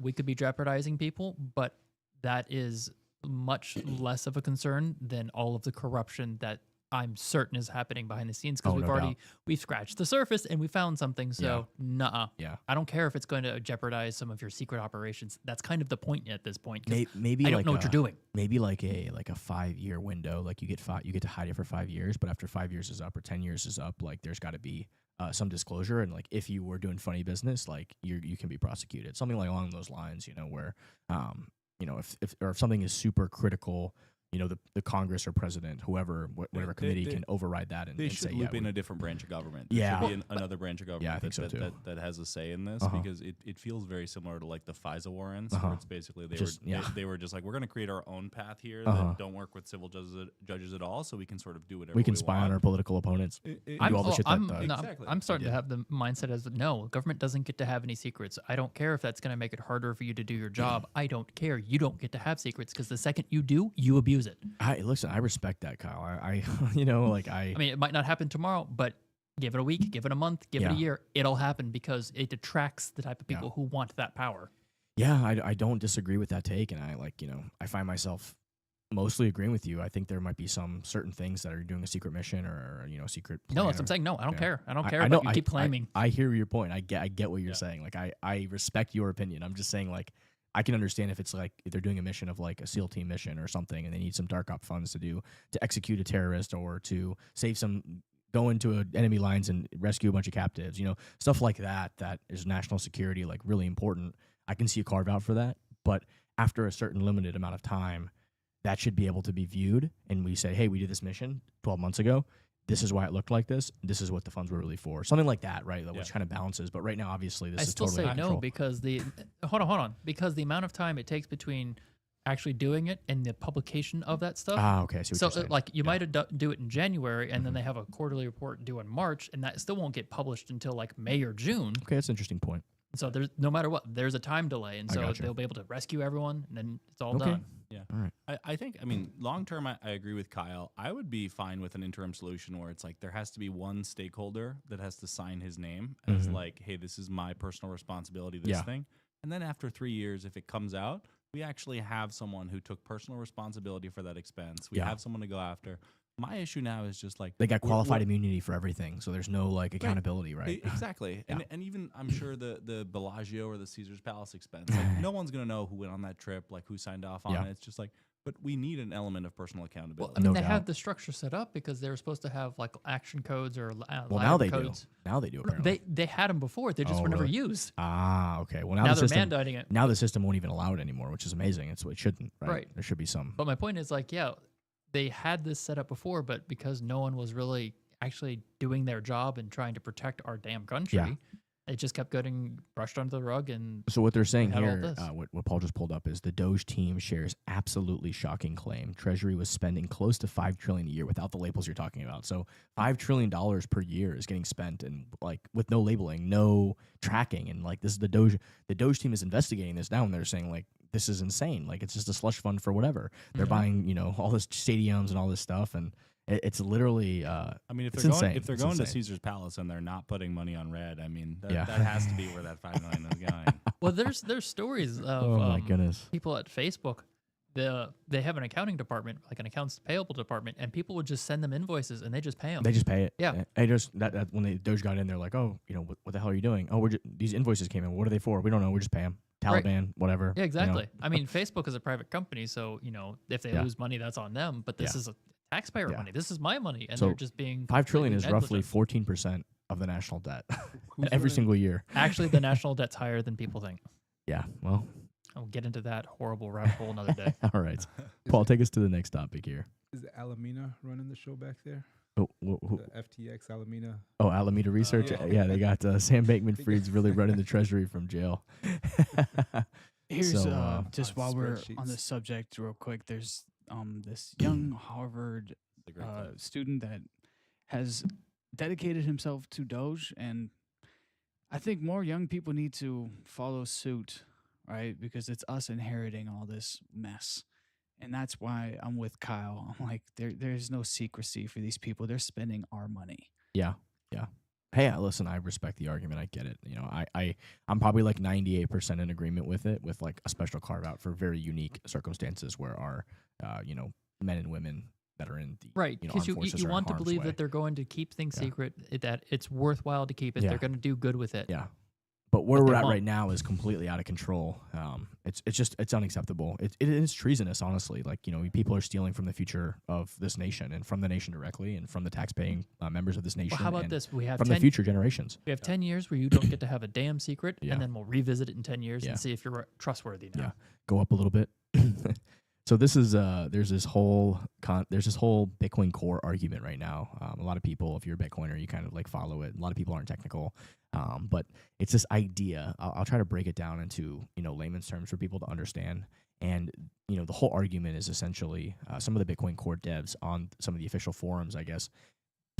we could be jeopardizing people, but that is much less of a concern than all of the corruption that I'm certain is happening behind the scenes, because we've scratched the surface and we found something. So I don't care if it's going to jeopardize some of your secret operations. That's kind of the point at this point. Maybe I don't know what you're doing. Maybe like a 5-year window, like you get to hide it for 5 years, but after 5 years is up or 10 years is up, like there's got to be some disclosure, and like if you were doing funny business, like you can be prosecuted. Something like along those lines, where if something is super critical, the Congress or president, whoever, whatever committee can override that and should say, loop in a different branch of government. Yeah. There should be another branch of government I think so too. that has a say in this, because it feels very similar to like the FISA warrants, where it's basically they were just like, we're going to create our own path here that don't work with civil judges at all, so we can sort of do whatever we can spy on our political opponents. I'm starting to have the mindset as no, government doesn't get to have any secrets. I don't care if that's going to make it harder for you to do your job. I don't care. You don't get to have secrets, because the second you do, you abuse it. Listen, I respect that, Kyle. I mean, it might not happen tomorrow, but give it a week, give it a month, give it a year. It'll happen, because it attracts the type of people who want that power. Yeah, I don't disagree with that take, and I find myself mostly agreeing with you. I think there might be some certain things that are doing a secret mission or secret plan. No, that's what I'm saying. No, I don't care. I don't care about you keep claiming. I hear your point. I get what you're saying. Like I respect your opinion. I'm just saying, like, I can understand if it's like if they're doing a mission of like a SEAL team mission or something, and they need some dark op funds to execute a terrorist or to go into enemy lines and rescue a bunch of captives, stuff like that. That is national security, like really important. I can see a carve out for that, but after a certain limited amount of time, that should be able to be viewed. And we say, hey, we did this mission 12 months ago. This is why it looked like this. This is what the funds were really for. Something like that, right? Which kind of balances. But right now, obviously, this is totally out of control. Because hold on. Because the amount of time it takes between actually doing it and the publication of that stuff. Okay. So like you might do it in January, and then they have a quarterly report due in March, and that still won't get published until like May or June. Okay, that's an interesting point. So there's no matter what, there's a time delay, and so they'll be able to rescue everyone, and then it's all done. Yeah. All right. I think, long term, I agree with Kyle. I would be fine with an interim solution where it's like there has to be one stakeholder that has to sign his name as like, hey, this is my personal responsibility, this thing. And then after 3 years, if it comes out, we actually have someone who took personal responsibility for that expense. We have someone to go after. My issue now is just like they got qualified immunity for everything, so there's no like accountability, right? Exactly. And even I'm sure the Bellagio or the Caesar's Palace expense, like no one's gonna know who went on that trip, like who signed off on it. It's just like, but we need an element of personal accountability. Well, they had the structure set up because they were supposed to have like action codes or now they codes. Do. Now they do. Apparently. They had them before. They just were never used. Okay. Well, now they're mandating it. Now the system won't even allow it anymore, which is amazing. It shouldn't. Right. There should be some. But my point is like, they had this set up before, but because no one was really actually doing their job and trying to protect our damn country, it just kept getting brushed under the rug. And so what they're saying had all here, this. what Paul just pulled up is the Doge team shares absolutely shocking claim. Treasury was spending close to $5 trillion a year without the labels you're talking about. So $5 trillion per year is getting spent, and like with no labeling, no tracking, and like this is the Doge. The Doge team is investigating this now, and they're saying like this is insane. Like it's just a slush fund for whatever. They're buying, you know, all this stadiums and all this stuff, and it's literally. I mean, if they're going to Caesar's Palace and they're not putting money on red, I mean, that has to be where that $5 million is going. Well, there's stories of Oh my goodness. people at Facebook. They have an accounting department, like an accounts payable department, and people would just send them invoices and they just pay them. They just pay it. Yeah. I just that when the Doge got in, they're like, oh, you know, what the hell are you doing? Oh, these invoices came in. What are they for? We don't know. We just pay them. Taliban, whatever. Yeah, exactly. You know? I mean, Facebook is a private company, so you know if they lose money, that's on them. But this is a taxpayer money. This is my money, and So they're just being $5 trillion is roughly negligent. 14% of the national debt every single year. Actually, the national debt's higher than people think. Yeah. Well. I'll get into that horrible rabbit hole another day. All right, Paul, take us to the next topic here. Is Alameda running the show back there? Oh, the FTX Alameda. Oh, Alameda Research. Yeah, they got Sam Bankman-Fried's really running the treasury from jail. Here's just while we're on the subject, real quick. There's this young Harvard student that has dedicated himself to Doge, and I think more young people need to follow suit, right? Because it's us inheriting all this mess. And that's why I'm with Kyle. I'm like, there's no secrecy for these people. They're spending our money. Yeah. Hey, listen, I respect the argument. I get it. You know, I'm probably like 98% in agreement with it, with like a special carve out for very unique circumstances where our, you know, men and women that are in the right, because you want to believe that they're going to keep things secret, that it's worthwhile to keep it. They're going to do good with it. Yeah. But where we're at right now is completely out of control. It's unacceptable. It is treasonous, honestly. Like, you know, people are stealing from the future of this nation and from the nation directly and from the taxpaying members of this nation. Well, how about this? We have from the future generations. We have 10 years where you don't get to have a damn secret, and then we'll revisit it in 10 years and see if you're trustworthy now. Yeah, go up a little bit. So this is there's this whole Bitcoin core argument right now. A lot of people, if you're a Bitcoiner, you kind of like follow it. A lot of people aren't technical, but it's this idea. I'll try to break it down into, you know, layman's terms for people to understand. And, you know, the whole argument is essentially some of the Bitcoin core devs on some of the official forums, I guess.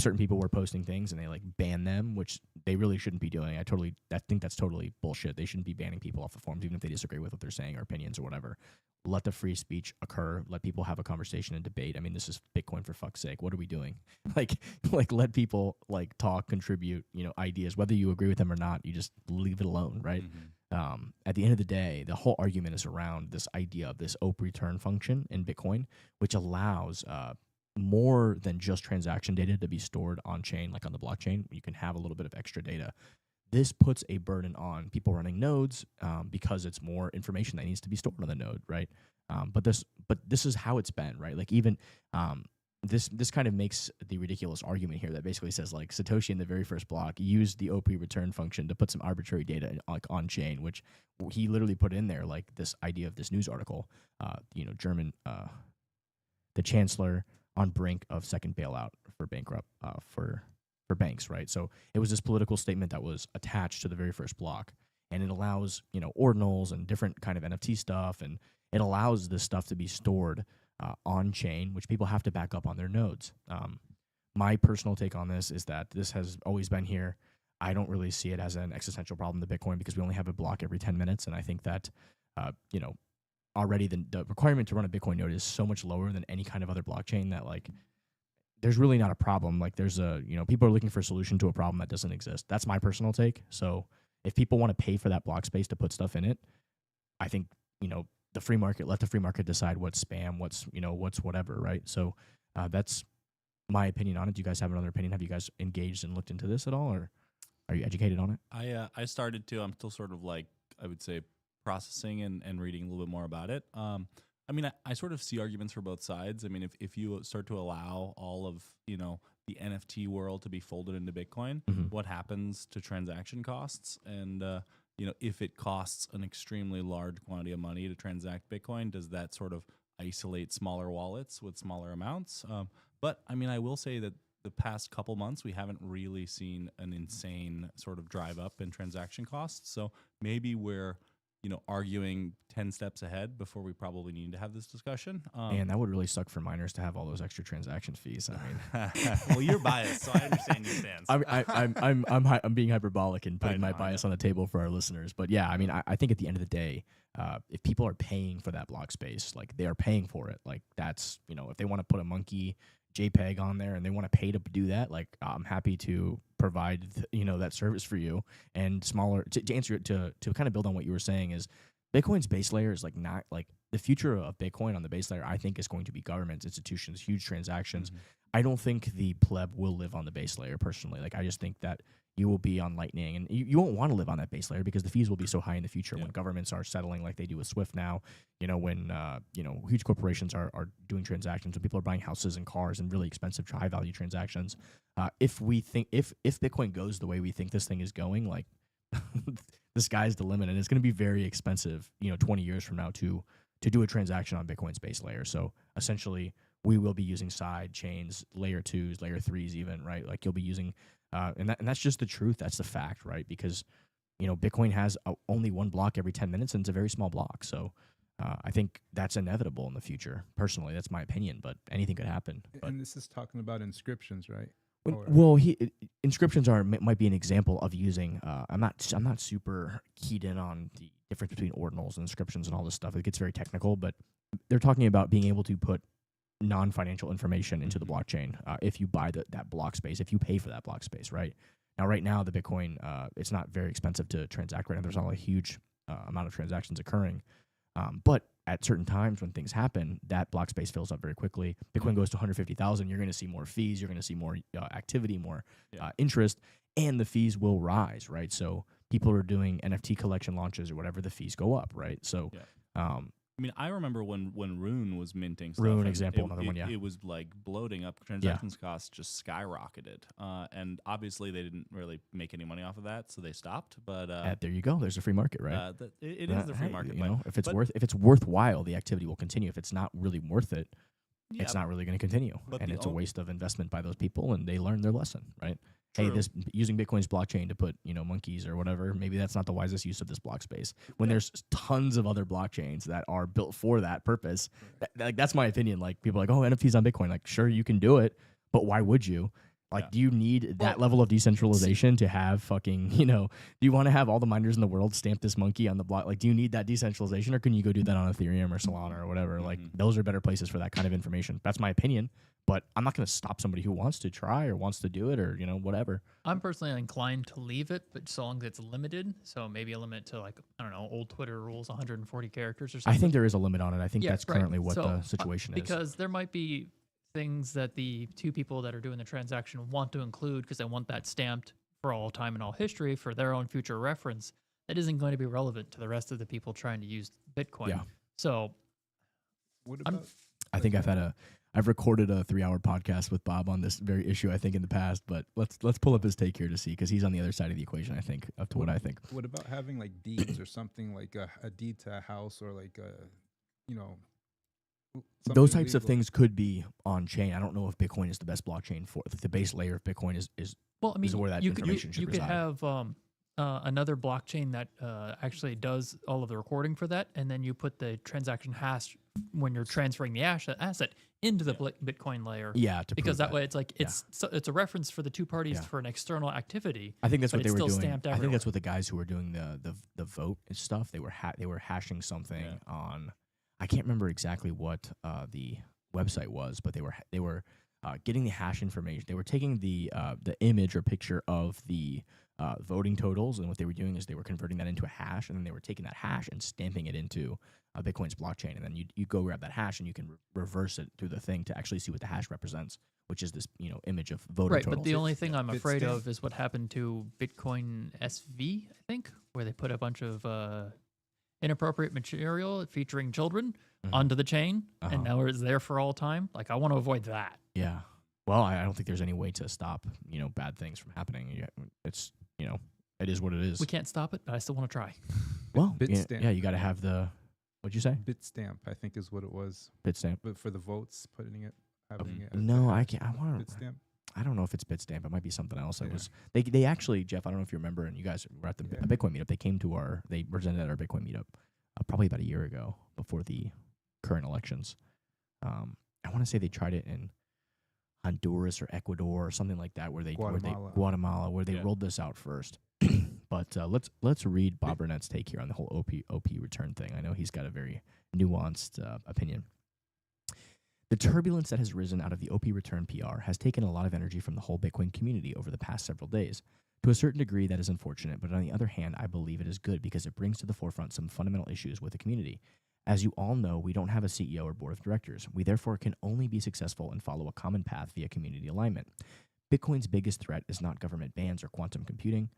Certain people were posting things and they like ban them, which they really shouldn't be doing. I think that's totally bullshit. They shouldn't be banning people off the forums, even if they disagree with what they're saying or opinions or whatever. Let the free speech occur. Let people have a conversation and debate. I mean, this is Bitcoin, for fuck's sake. What are we doing? Like let people like talk, contribute, you know, ideas. Whether you agree with them or not, you just leave it alone, right? Mm-hmm. At the end of the day, the whole argument is around this idea of this OP return function in Bitcoin, which allows more than just transaction data to be stored on chain, like on the blockchain. You can have a little bit of extra data. This puts a burden on people running nodes because it's more information that needs to be stored on the node, right? But this is how it's been, right? Like even this kind of makes the ridiculous argument here that basically says like Satoshi in the very first block used the OP return function to put some arbitrary data like on chain, which he literally put in there, like this idea of this news article, you know, German, the chancellor on brink of second bailout for bankrupt for banks, right? So it was this political statement that was attached to the very first block, and it allows, you know, ordinals and different kind of NFT stuff, and it allows this stuff to be stored on chain, which people have to back up on their nodes. My personal take on this is that this has always been here. I don't really see it as an existential problem to Bitcoin because we only have a block every 10 minutes, and I think that you know, already the requirement to run a Bitcoin node is so much lower than any kind of other blockchain that like there's really not a problem. Like there's you know, people are looking for a solution to a problem that doesn't exist. That's my personal take. So if people want to pay for that block space to put stuff in it, I think, you know, the free market, let the free market decide what's spam, what's, you know, what's whatever, right? So that's my opinion on it. Do you guys have another opinion? Have you guys engaged and looked into this at all, or are you educated on it? I started to. I'm still sort of like, I would say, processing and reading a little bit more about it. I mean, I sort of see arguments for both sides. I mean, if you start to allow all of, you know, the NFT world to be folded into Bitcoin, what happens to transaction costs? And, you know, if it costs an extremely large quantity of money to transact Bitcoin, does that sort of isolate smaller wallets with smaller amounts? But, I mean, I will say that the past couple months, we haven't really seen an insane sort of drive up in transaction costs. So maybe we're, arguing 10 steps ahead before we probably need to have this discussion. And that would really suck for miners to have all those extra transaction fees. I mean, well, you're biased, so I understand your stance. I'm being hyperbolic and putting my bias on the table for our listeners. But yeah, I mean, I think at the end of the day, if people are paying for that block space, like they are paying for it, like that's, if they want to put a monkey JPEG on there and they want to pay to do that, like I'm happy to provide that service for you. And smaller to answer it, to kind of build on what you were saying, is Bitcoin's base layer is like not like the future of Bitcoin on the base layer. I think is going to be governments, institutions, huge transactions. Mm-hmm. I don't think the pleb will live on the base layer personally. Like I just think that you will be on Lightning, and you won't want to live on that base layer because the fees will be so high in the future when governments are settling like they do with Swift now. When huge corporations are doing transactions, when people are buying houses and cars and really expensive high value transactions. If Bitcoin goes the way we think this thing is going, like the sky's the limit, and it's going to be very expensive, 20 years from now to do a transaction on Bitcoin's base layer. So essentially, we will be using side chains, layer 2s, layer 3s, even, right? Like you'll be using. And that's just the truth. That's the fact, right? Because, Bitcoin has only one block every 10 minutes, and it's a very small block. So I think that's inevitable in the future. Personally, that's my opinion, but anything could happen. And this is talking about inscriptions, right? Well, inscriptions might be an example of using. I'm not super keyed in on the difference between ordinals and inscriptions and all this stuff. It gets very technical, but they're talking about being able to put non-financial information into the blockchain if you buy that block space, if you pay for that block space, right? Now, right now, the Bitcoin, it's not very expensive to transact right now. There's not a huge amount of transactions occurring. But at certain times when things happen, that block space fills up very quickly. Bitcoin goes to 150,000. You're going to see more fees. You're going to see more activity, more interest, and the fees will rise, right? So people are doing NFT collection launches or whatever, the fees go up, right? So I remember when Rune was minting stuff. Rune example, another one, It was like bloating up. Transactions costs just skyrocketed. And obviously they didn't really make any money off of that, so they stopped. But there you go. There's a free market, right? It is the free market. If it's worthwhile, the activity will continue. If it's not really worth it, it's not really going to continue. And it's a waste of investment by those people, and they learn their lesson, right? True. Hey, using Bitcoin's blockchain to put, monkeys or whatever, maybe that's not the wisest use of this block space. When there's tons of other blockchains that are built for that purpose. That's my opinion. Like people are like, oh, NFTs on Bitcoin. Like, sure, you can do it, but why would you? Like, do you need that level of decentralization to have fucking, do you want to have all the miners in the world stamp this monkey on the block? Like, do you need that decentralization, or can you go do that on Ethereum or Solana or whatever? Like, those are better places for that kind of information. That's my opinion, but I'm not going to stop somebody who wants to try or wants to do it or, whatever. I'm personally inclined to leave it, but so long as it's limited. So maybe a limit to old Twitter rules, 140 characters or something. I think there is a limit on it. I think that's currently what the situation is. Because there might be things that the two people that are doing the transaction want to include because they want that stamped for all time and all history for their own future reference. That isn't going to be relevant to the rest of the people trying to use Bitcoin. Yeah. So what about I've recorded a 3-hour podcast with Bob on this very issue, I think, in the past, but let's pull up his take here to see, because he's on the other side of the equation, I think, up to what I think. What about having like deeds or something, like a deed to a house, or like those types of things could be on chain. I don't know if Bitcoin is the best blockchain for the base layer of Bitcoin is where that information should reside. You could have another blockchain that actually does all of the recording for that, and then you put the transaction hash when you're transferring the asset into the Bitcoin layer. Yeah, because that way it's like it's a reference for the two parties for an external activity. I think that's what they were doing. Stamped I think that's what the guys who were doing the vote and stuff, they were hashing something on. I can't remember exactly what the website was, but they were getting the hash information. They were taking the image or picture of the voting totals, and what they were doing is they were converting that into a hash, and then they were taking that hash and stamping it into Bitcoin's blockchain, and then you go grab that hash and you can reverse it through the thing to actually see what the hash represents, which is this image of voter totals. Right, but the only thing I'm afraid of is what happened to Bitcoin SV, I think, where they put a bunch of inappropriate material featuring children onto the chain, and now it's there for all time. Like, I want to avoid that. Yeah. Well, I don't think there's any way to stop, bad things from happening. It's, it is what it is. We can't stop it, but I still want to try. Well, you got to have the, what'd you say? Bitstamp, I think is what it was. Bitstamp. But for the votes, having it. No, I can't. I want Bitstamp. I don't know if it's Bitstamp. It might be something else. It was they actually, Jeff, I don't know if you remember, and you guys were at the Bitcoin meetup. They came to they presented at our Bitcoin meetup probably about a year ago before the current elections. I want to say they tried it in Honduras or Ecuador or something like that, where they rolled this out first. But let's read Bob Burnett's take here on the whole OP return thing. I know he's got a very nuanced opinion. The turbulence that has risen out of the OP return PR has taken a lot of energy from the whole Bitcoin community over the past several days. To a certain degree, that is unfortunate, but on the other hand, I believe it is good because it brings to the forefront some fundamental issues with the community. As you all know, we don't have a CEO or board of directors. We therefore can only be successful and follow a common path via community alignment. Bitcoin's biggest threat is not government bans or quantum computing,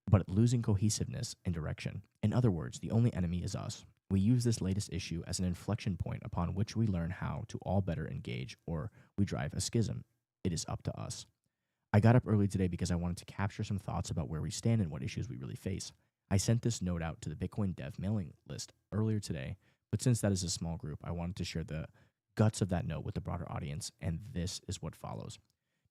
but losing cohesiveness and direction. In other words, the only enemy is us. We use this latest issue as an inflection point upon which we learn how to all better engage, or we drive a schism. It is up to us. I got up early today because I wanted to capture some thoughts about where we stand and what issues we really face. I sent this note out to the Bitcoin dev mailing list earlier today, but since that is a small group, I wanted to share the guts of that note with the broader audience, and this is what follows.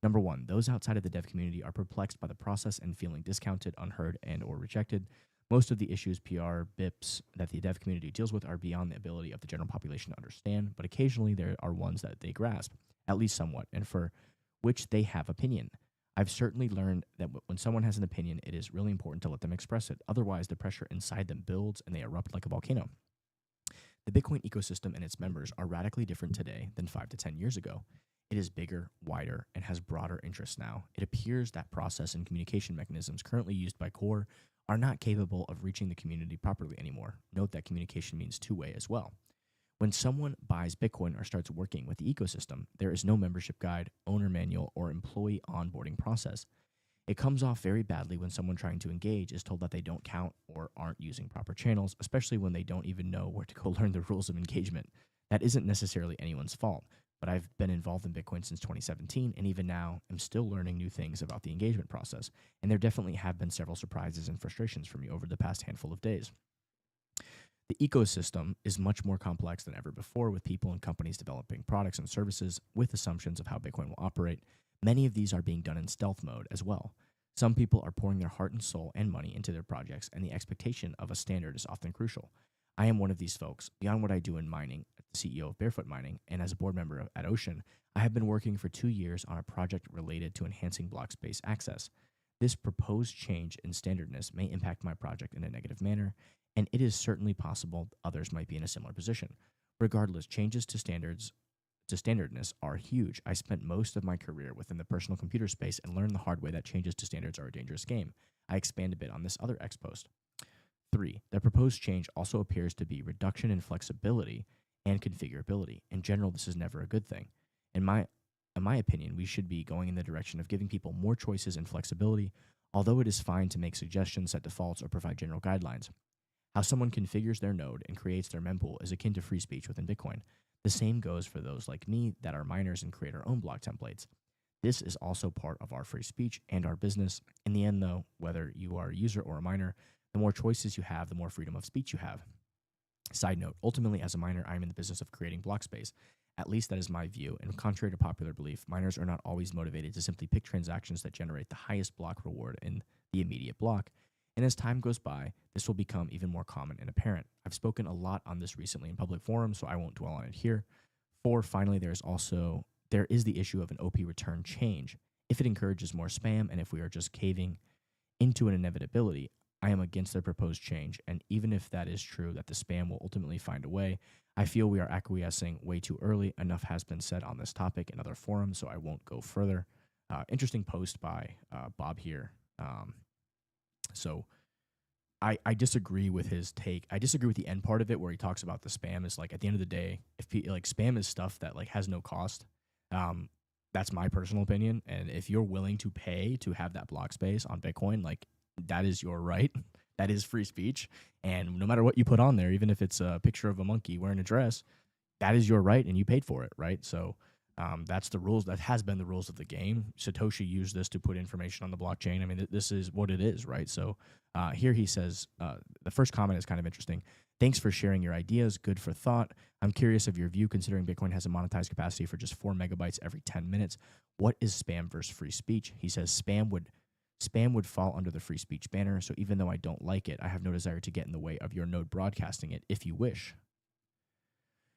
Number one, those outside of the dev community are perplexed by the process and feeling discounted, unheard, and or rejected. Most of the issues, PR, BIPs that the dev community deals with are beyond the ability of the general population to understand, but occasionally there are ones that they grasp, at least somewhat, and for which they have opinion. I've certainly learned that when someone has an opinion, it is really important to let them express it. Otherwise, the pressure inside them builds and they erupt like a volcano. The Bitcoin ecosystem and its members are radically different today than 5 to 10 years ago. It is bigger, wider, and has broader interests now. It appears that process and communication mechanisms currently used by Core are not capable of reaching the community properly anymore. Note that communication means two-way as well. When someone buys Bitcoin or starts working with the ecosystem, there is no membership guide, owner manual, or employee onboarding process. It comes off very badly when someone trying to engage is told that they don't count or aren't using proper channels, especially when they don't even know where to go learn the rules of engagement. That isn't necessarily anyone's fault, but I've been involved in Bitcoin since 2017, and even now I'm still learning new things about the engagement process, and there definitely have been several surprises and frustrations for me over the past handful of days. The ecosystem is much more complex than ever before, with people and companies developing products and services with assumptions of how Bitcoin will operate. Many of these are being done in stealth mode as well. Some people are pouring their heart and soul and money into their projects, and the expectation of a standard is often crucial. I am one of these folks. Beyond what I do in mining, as the CEO of Barefoot Mining, and as a board member at Ocean, I have been working for 2 years on a project related to enhancing block space access. This proposed change in standardness may impact my project in a negative manner, and it is certainly possible others might be in a similar position. Regardless, changes to standardness are huge. I spent most of my career within the personal computer space and learned the hard way that changes to standards are a dangerous game. I expand a bit on this other X post. 3. The proposed change also appears to be reduction in flexibility and configurability. In general, this is never a good thing. In my opinion, we should be going in the direction of giving people more choices and flexibility, although it is fine to make suggestions, set defaults, or provide general guidelines. How someone configures their node and creates their mempool is akin to free speech within Bitcoin. The same goes for those like me that are miners and create our own block templates. This is also part of our free speech and our business. In the end, though, whether you are a user or a miner, the more choices you have, the more freedom of speech you have. Side note, ultimately, as a miner, I am in the business of creating block space. At least that is my view, and contrary to popular belief, miners are not always motivated to simply pick transactions that generate the highest block reward in the immediate block. And as time goes by, this will become even more common and apparent. I've spoken a lot on this recently in public forums, so I won't dwell on it here. 4, finally, there is the issue of an OP return change. If it encourages more spam, and if we are just caving into an inevitability, I am against the proposed change, and even if that is true, that the spam will ultimately find a way, I feel we are acquiescing way too early. Enough has been said on this topic in other forums, so I won't go further. Interesting post by Bob here. So I disagree with his take. I disagree with the end part of it where he talks about the spam is like, at the end of the day, if spam is stuff that like has no cost, that's my personal opinion. And if you're willing to pay to have that block space on Bitcoin, like that is your right. That is free speech. And no matter what you put on there, even if it's a picture of a monkey wearing a dress, that is your right and you paid for it, right? So that's the rules. That has been the rules of the game. Satoshi used this to put information on the blockchain. I mean, this is what it is, right? So here he says, the first comment is kind of interesting. Thanks for sharing your ideas. Good for thought. I'm curious of your view, considering Bitcoin has a monetized capacity for just 4 megabytes every 10 minutes. what is spam versus free speech? He says spam would fall under the free speech banner. So even though I don't like it, I have no desire to get in the way of your node broadcasting it if you wish.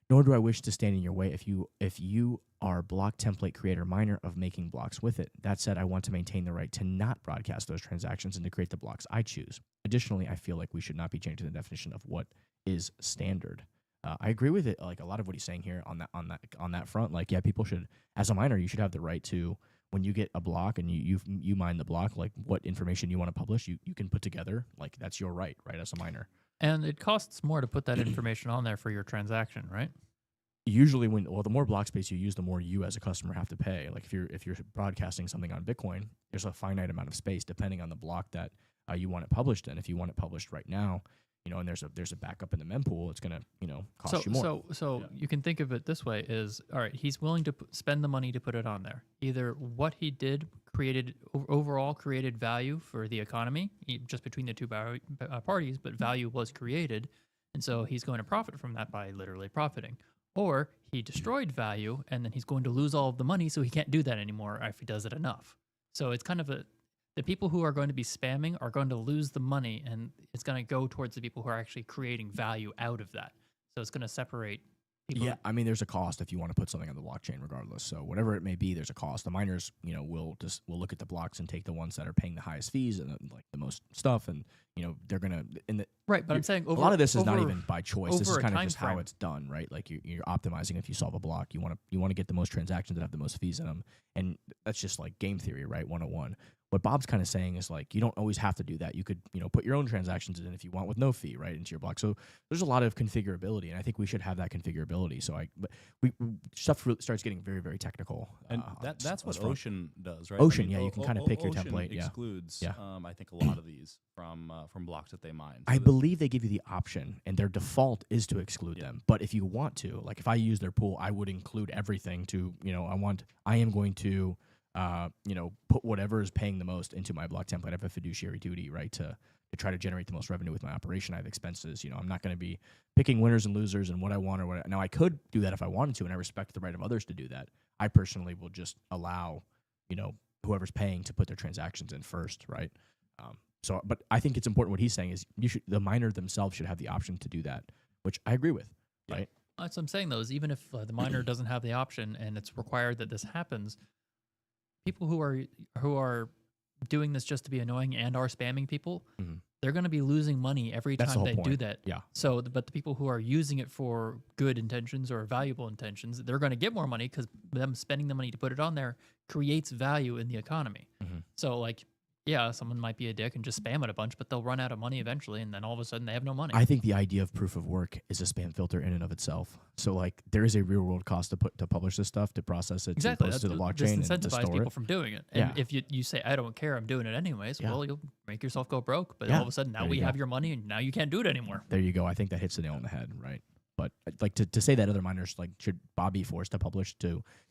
Nor do I wish to stand in your way if you are block template creator miner of making blocks with it. That said, I want to maintain the right to not broadcast those transactions and to create the blocks I choose. Additionally, I feel like we should not be changing the definition of what is standard. I agree with it. Like a lot of what he's saying here on that front. Like, yeah, people should, as a miner, you should have the right to, when you get a block and you mine the block, like what information you want to publish, you can put together. Like that's your right as a miner. And it costs more to put that information on there for your transaction, right? Usually, the more block space you use, the more you as a customer have to pay. Like if you're broadcasting something on Bitcoin, there's a finite amount of space depending on the block that you want it published in. If you want it published right now, and there's a backup in the mempool, it's gonna cost you more. So you can think of it this way: is all right. He's willing to spend the money to put it on there. Either what he did overall created value for the economy, just between the two parties, but value was created, and so he's going to profit from that by literally profiting. Or he destroyed value, and then he's going to lose all of the money, so he can't do that anymore if he does it enough. So it's kind of the people who are going to be spamming are going to lose the money, and it's going to go towards the people who are actually creating value out of that. So it's going to separate people. Yeah, I mean, there's a cost if you want to put something on the blockchain, regardless. So whatever it may be, there's a cost. The miners, will look at the blocks and take the ones that are paying the highest fees and like the most stuff, and they're gonna right. But I'm saying a lot of this is not even by choice. This is kind of just how it's done, right? Like you're optimizing. If you solve a block, you want to get the most transactions that have the most fees in them, and that's just like game theory, right? 101. What Bob's kind of saying is like you don't always have to do that. You could put your own transactions in if you want with no fee, right, into your block. So there's a lot of configurability, and I think we should have that configurability. So stuff really starts getting very, very technical. And that's what Ocean does, right? Ocean, you can kind of pick your template. Excludes, I think, a lot of these from blocks that they mine. So I believe they give you the option, and their default is to exclude them. But if you want to, like if I use their pool, I would include everything to, I am going to, put whatever is paying the most into my block template. I have a fiduciary duty, right, to try to generate the most revenue with my operation. I have expenses. I'm not going to be picking winners and losers and what I want or what. Now I could do that if I wanted to, and I respect the right of others to do that. I personally will just allow, whoever's paying to put their transactions in first, right? But I think it's important what he's saying is the miner themselves should have the option to do that, which I agree with, right? That's what I'm saying, though, is even if the miner doesn't have the option and it's required that this happens, people who are doing this just to be annoying and are spamming people, they're going to be losing money every time they do that. Yeah. So, but the people who are using it for good intentions or valuable intentions, they're going to get more money because them spending the money to put it on there creates value in the economy. So, like, yeah, someone might be a dick and just spam it a bunch, but they'll run out of money eventually, and then all of a sudden they have no money. I think the idea of proof of work is a spam filter in and of itself. So, like, there is a real world cost to publish this stuff, to process it, exactly. to post to the blockchain, and to store people it. from doing it. And if you say, I don't care, I'm doing it anyways, well, you'll make yourself go broke. But all of a sudden, now we have your money, and now you can't do it anymore. There you go. I think that hits the nail on the head, right? But like to say that other miners, like, should Bob be forced to publish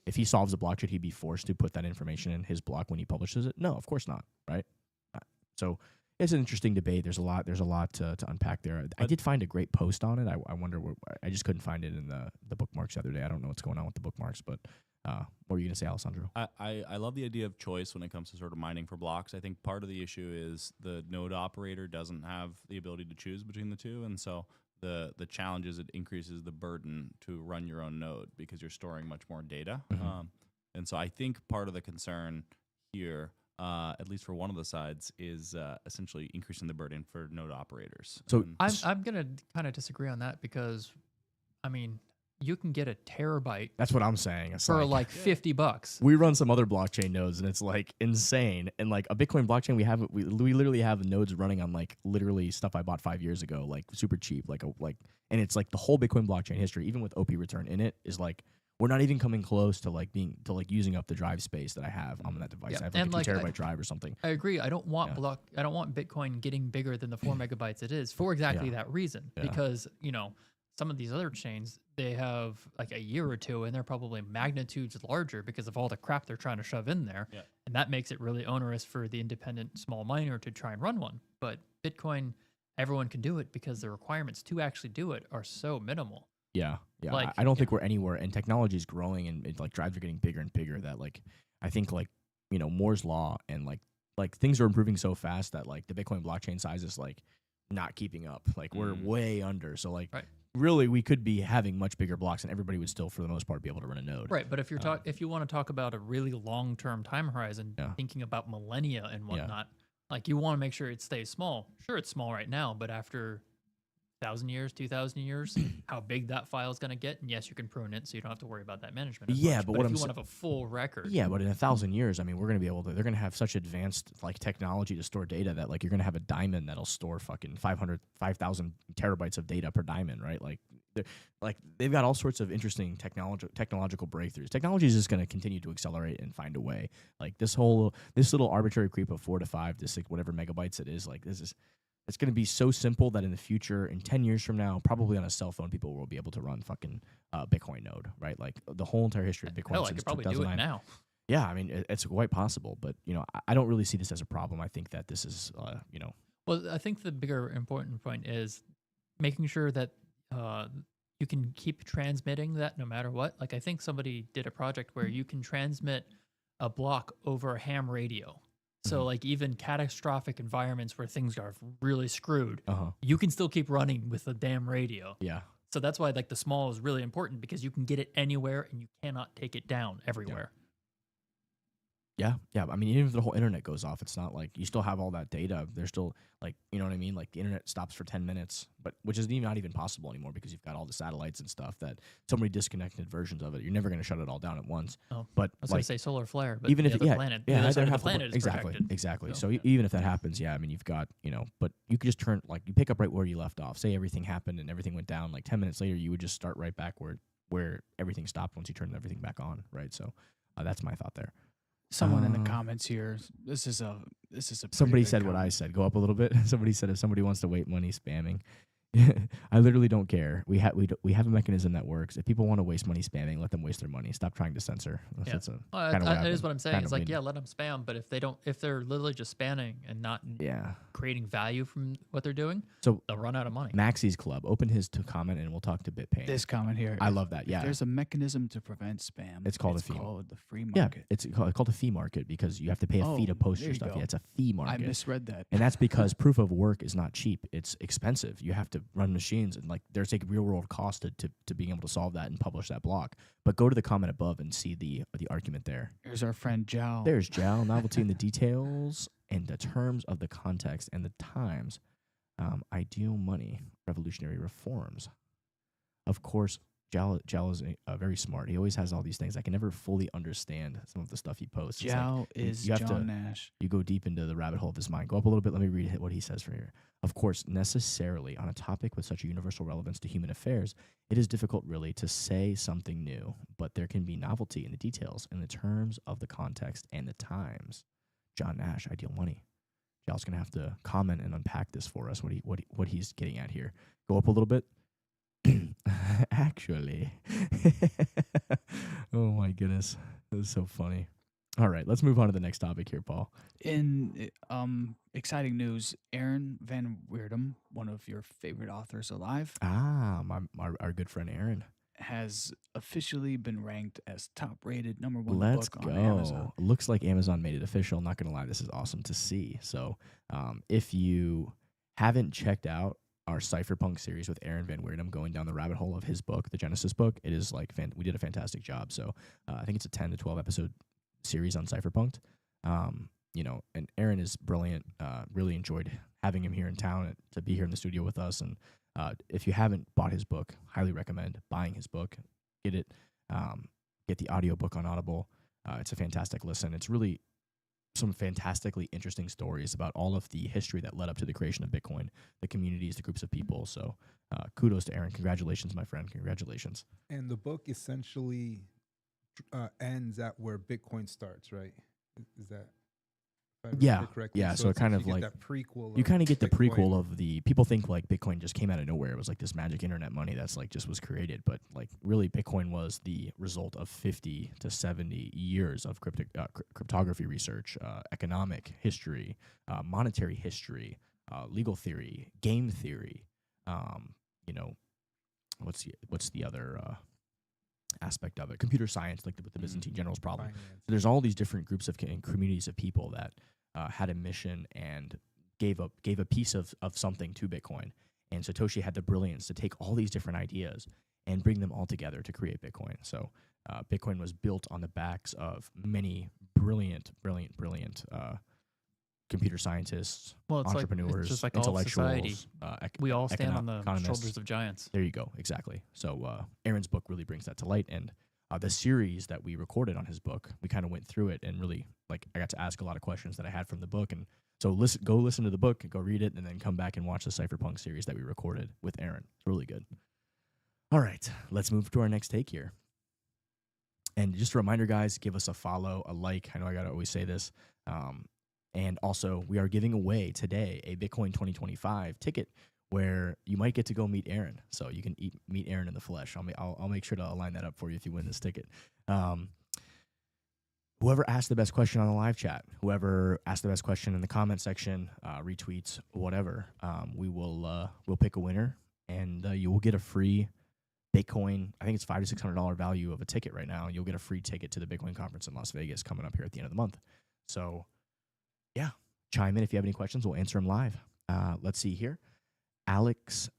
if he solves a block, should he be forced to put that information in his block when he publishes it? No, of course not, right? So it's an interesting debate. There's a lot to unpack there. I did find a great post on it. I wonder I just couldn't find it in the bookmarks the other day. I don't know what's going on with the bookmarks, but what were you going to say, Alessandro? I love the idea of choice when it comes to sort of mining for blocks. I think part of the issue is the node operator doesn't have the ability to choose between the two, and so the challenge is it increases the burden to run your own node because you're storing much more data. And so I think part of the concern here, at least for one of the sides, is essentially increasing the burden for node operators. So I'm going to kind of disagree on that because, I mean, you can get a terabyte. That's what I'm saying. It's for like $50. We run some other blockchain nodes, and it's like insane. And like a Bitcoin blockchain, we literally have nodes running on like literally stuff I bought 5 years ago, like super cheap, and it's like the whole Bitcoin blockchain history, even with OP return in it, is like we're not even coming close to using up the drive space that I have on that device. I have like a 2 terabyte drive or something. I agree. I don't want Bitcoin getting bigger than the 4 megabytes it is for exactly that reason. Because some of these other chains, they have like a year or two, and they're probably magnitudes larger because of all the crap they're trying to shove in there. And that makes it really onerous for the independent small miner to try and run one. But Bitcoin, everyone can do it because the requirements to actually do it are so minimal. Yeah. Like, I don't think we're anywhere, and technology is growing, and like drives are getting bigger and bigger. That like I think like, Moore's law and like things are improving so fast that like the Bitcoin blockchain size is like not keeping up. Like we're way under. So like really we could be having much bigger blocks and everybody would still for the most part be able to run a node. Right, but if you're if you want to talk about a really long-term time horizon, thinking about millennia and whatnot, like you want to make sure it stays small. Sure, it's small right now, but after 1,000 years, 2,000 years, how big that file is going to get, and yes, you can prune it, so you don't have to worry about that management. As much. But what if you want to have a full record? Yeah, but in 1,000 years, I mean, we're going to be able to. They're going to have such advanced like technology to store data that like you're going to have a diamond that'll store fucking 5,000 terabytes of data per diamond, right? Like they've got all sorts of interesting technological breakthroughs. Technology is just going to continue to accelerate and find a way. Like this little arbitrary creep of 4 to 5 to 6 whatever megabytes it is. Like it's going to be so simple that in the future, in 10 years from now, probably on a cell phone, people will be able to run fucking Bitcoin node, right? Like the whole entire history of Bitcoin. Hell, I could probably do it now. Yeah, I mean, it's quite possible, but I don't really see this as a problem. I think that this is, Well, I think the bigger important point is making sure that you can keep transmitting that no matter what. Like I think somebody did a project where you can transmit a block over a ham radio. So like even catastrophic environments where things are really screwed, you can still keep running with the damn radio. Yeah. So that's why like the small is really important because you can get it anywhere and you cannot take it down everywhere. Yeah. I mean, even if the whole internet goes off, it's not like you still have all that data. There's still like, you know what I mean? Like the internet stops for 10 minutes, but which is not even possible anymore because you've got all the satellites and stuff that so many disconnected versions of it. You're never going to shut it all down at once. Oh, but I was going to say solar flare, but even if the planet, the planet is exactly. protected. So even if that happens, I mean, you've got, but you could just you pick up right where you left off. Say everything happened and everything went down. Like 10 minutes later, you would just start right back where everything stopped once you turned everything back on, right? So that's my thought there. Someone in the comments here. This is a. Somebody said what I said. Go up a little bit. Somebody said if somebody wants to waste money spamming, I literally don't care. We have a mechanism that works. If people want to waste money spamming, let them waste their money. Stop trying to censor. That's that is what I'm saying. It's like let them spam, but if they're literally just spamming and not creating value from what they're doing, so they'll run out of money. Maxie's Club, open his to comment and we'll talk to BitPay. This comment here, I love that. Yeah, there's a mechanism to prevent spam. It's called the free market. Yeah, it's called a fee market because you have to pay a fee to post your stuff. Yeah, it's a fee market. I misread that, and that's because proof of work is not cheap. It's expensive. You have to run machines. And like there's a real world cost to being able to solve that and publish that block. But go to the comment above and see the argument there. Here's our friend Zhao. There's Zhao. Novelty in the details and the terms of the context and the times. Ideal money, revolutionary reforms. Of course, Zhao is very smart. He always has all these things. I can never fully understand some of the stuff he posts. Zhao is John Nash. You go deep into the rabbit hole of his mind. Go up a little bit. Let me read what he says from here. Of course, necessarily on a topic with such a universal relevance to human affairs, it is difficult really to say something new, but there can be novelty in the details, in the terms of the context and the times. John Nash, Ideal Money. Zhao's gonna have to comment and unpack this for us. What he's getting at here. Go up a little bit. Actually, oh my goodness, that was so funny. All right, let's move on to the next topic here, Paul. In exciting news, Aaron Van Weerdum, one of your favorite authors alive, our good friend Aaron, has officially been ranked as top-rated #1 book on Amazon. Looks like Amazon made it official. Not gonna lie, this is awesome to see. So, if you haven't checked out our Cypherpunk'd series with Aaron Van Weerdum, going down the rabbit hole of his book, the Genesis book, it is like we did a fantastic job. So, I think it's a 10 to 12 episode series on Cypherpunk'd. And Aaron is brilliant. Really enjoyed having him here in town to be here in the studio with us. And if you haven't bought his book, highly recommend buying his book. Get it. Get the audiobook on Audible. It's a fantastic listen. It's really some fantastically interesting stories about all of the history that led up to the creation of Bitcoin, the communities, the groups of people. So kudos to Aaron. Congratulations, my friend. Congratulations. And the book essentially ends at where Bitcoin starts, right? Is that correct? Yeah. So it kind of like that prequel. You kind of get the prequel of the people think like Bitcoin just came out of nowhere. It was like this magic internet money that's like just was created, but like really Bitcoin was the result of 50 to 70 years of cryptography research, economic history, monetary history, legal theory, game theory. What's the other? aspect of it, computer science, like with the Byzantine generals problem. Finance. So there's all these different groups of and communities of people that had a mission and gave a piece of something to Bitcoin. And Satoshi had the brilliance to take all these different ideas and bring them all together to create Bitcoin. So Bitcoin was built on the backs of many brilliant computer scientists, entrepreneurs, it's just like intellectuals. All of society. We all stand on the economists. shoulders of giants. There you go, exactly. So Aaron's book really brings that to light, and the series that we recorded on his book, we kind of went through it, and really, like, I got to ask a lot of questions that I had from the book, and so go listen to the book, go read it, and then come back and watch the Cypherpunk series that we recorded with Aaron. It's really good. All right, let's move to our next take here. And just a reminder, guys, give us a follow, a like. I know I got to always say this. And also, we are giving away today a Bitcoin 2025 ticket where you might get to go meet Aaron. So you can meet Aaron in the flesh. I'll make sure to align that up for you if you win this ticket. Whoever asked the best question on the live chat, whoever asked the best question in the comment section, retweets, whatever, we'll pick a winner, and you will get a free Bitcoin. I think it's $500 to $600 value of a ticket right now. You'll get a free ticket to the Bitcoin conference in Las Vegas coming up here at the end of the month. So, yeah, chime in if you have any questions. We'll answer them live. Let's see here. Alex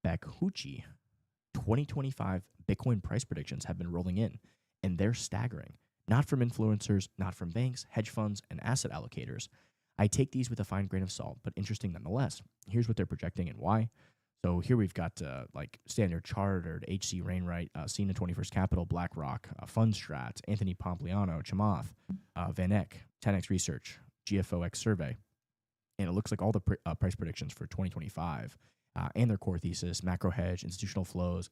Bakuchi, 2025 Bitcoin price predictions have been rolling in, and they're staggering. Not from influencers, not from banks, hedge funds, and asset allocators. I take these with a fine grain of salt, but interesting nonetheless. Here's what they're projecting and why. So here we've got like Standard Chartered, H.C. Wainwright, Cena 21st Capital, BlackRock, Fundstrat, Anthony Pompliano, Chamath, Van Eck, 10X Research, GFOX Survey. And it looks like all the price predictions for 2025 and their core thesis, macro hedge, institutional flows,